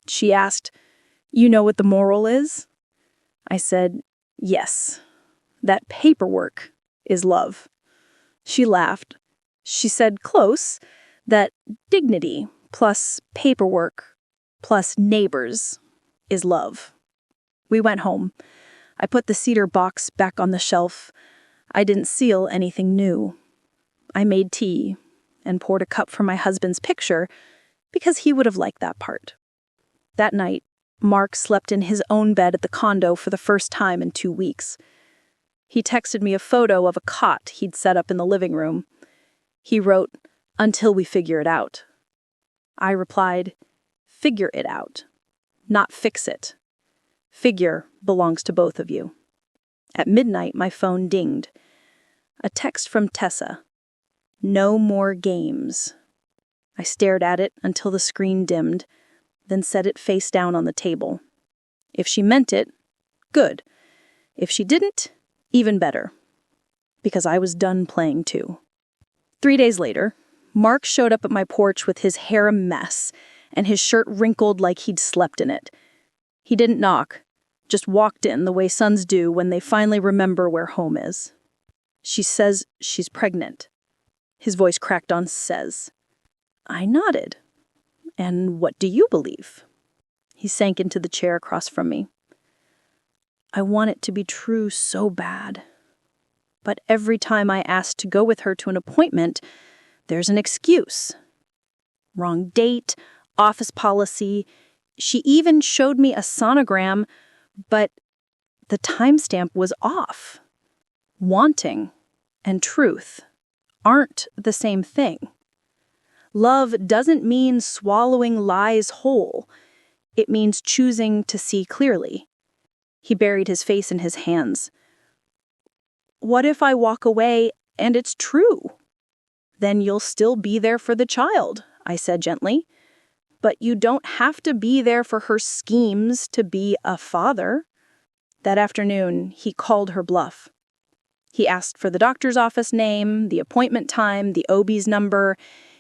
She asked, "You know what the moral is?" I said, "Yes. That paperwork is love." She laughed. She said, close, that dignity plus paperwork plus neighbors is love. We went home. I put the cedar box back on the shelf. I didn't seal anything new. I made tea and poured a cup for my husband's picture because he would have liked that part. That night, Mark slept in his own bed at the condo for the first time in 2 weeks. He texted me a photo of a cot he'd set up in the living room. He wrote, "Until we figure it out." I replied, "Figure it out, not fix it. Figure belongs to both of you." At midnight, my phone dinged. A text from Tessa. "No more games." I stared at it until the screen dimmed, then set it face down on the table. If she meant it, good. If she didn't, even better. Because I was done playing too. 3 days later, Mark showed up at my porch with his hair a mess and his shirt wrinkled like he'd slept in it. He didn't knock, just walked in the way sons do when they finally remember where home is. She says she's pregnant. His voice cracked on says. I nodded. And what do you believe? He sank into the chair across from me. I want it to be true so bad. But every time I ask to go with her to an appointment, there's an excuse. Wrong date, office policy. She even showed me a sonogram, but the timestamp was off. Wanting and truth aren't the same thing. Love doesn't mean swallowing lies whole. It means choosing to see clearly. He buried his face in his hands. What if I walk away and it's true? Then you'll still be there for the child, I said gently. But you don't have to be there for her schemes to be a father. That afternoon, he called her bluff. He asked for the doctor's office name, the appointment time, the OB's number.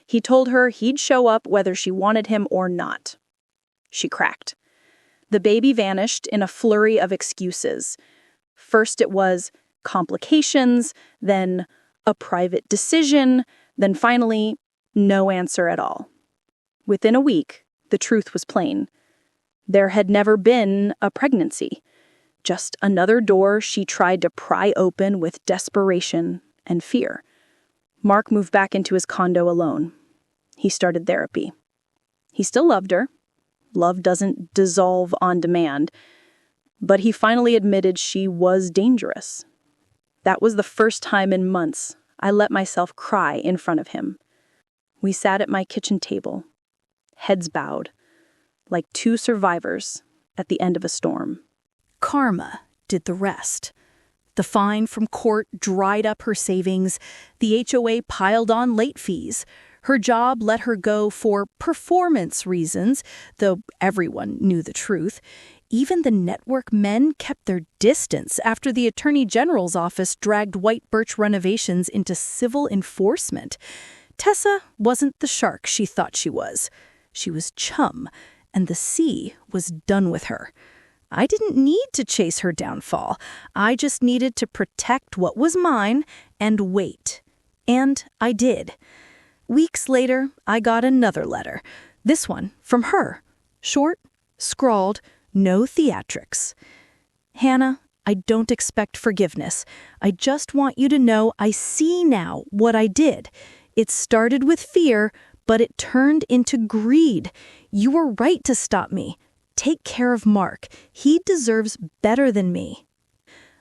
He told her he'd show up whether she wanted him or not. She cracked. The baby vanished in a flurry of excuses. First it was complications, then a private decision, then finally, no answer at all. Within a week, the truth was plain. There had never been a pregnancy. Just another door she tried to pry open with desperation and fear. Mark moved back into his condo alone. He started therapy. He still loved her. Love doesn't dissolve on demand. But he finally admitted she was dangerous. That was the first time in months I let myself cry in front of him. We sat at my kitchen table, heads bowed, like two survivors at the end of a storm. Karma did the rest. The fine from court dried up her savings. The HOA piled on late fees. Her job let her go for performance reasons, though everyone knew the truth. Even the network men kept their distance after the Attorney General's office dragged White Birch Renovations into civil enforcement. Tessa wasn't the shark she thought she was. She was chum, and the sea was done with her. I didn't need to chase her downfall. I just needed to protect what was mine and wait. And I did. Weeks later, I got another letter. This one from her. Short, scrawled, no theatrics. Hannah, I don't expect forgiveness. I just want you to know I see now what I did. It started with fear, but it turned into greed. You were right to stop me. Take care of Mark. He deserves better than me.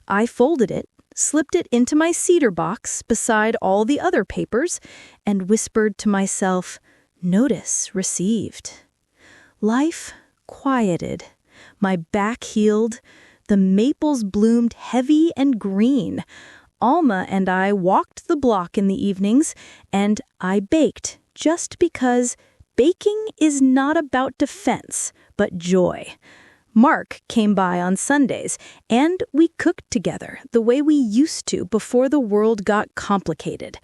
I folded it, slipped it into my cedar box beside all the other papers, and whispered to myself, notice received. Life quieted. My back healed. The maples bloomed heavy and green. Alma and I walked the block in the evenings, and I baked just because baking is not about defense, but joy. Mark came by on Sundays, and we cooked together the way we used to before the world got complicated.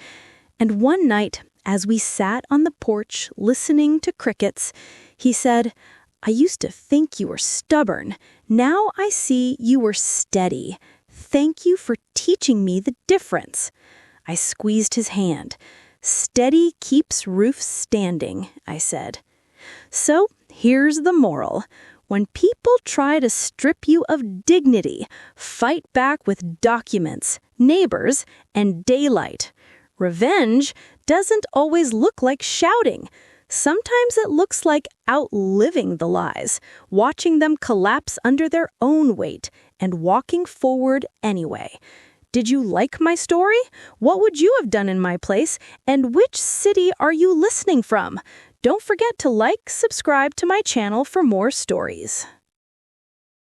And one night, as we sat on the porch listening to crickets, he said, I used to think you were stubborn. Now I see you were steady. Thank you for teaching me the difference. I squeezed his hand. Steady keeps roofs standing, I said. So here's the moral. When people try to strip you of dignity, fight back with documents, neighbors, and daylight. Revenge doesn't always look like shouting. Sometimes it looks like outliving the lies, watching them collapse under their own weight, and walking forward anyway. Did you like my story? What would you have done in my place? And which city are you listening from? Don't forget to like, subscribe to my channel for more stories.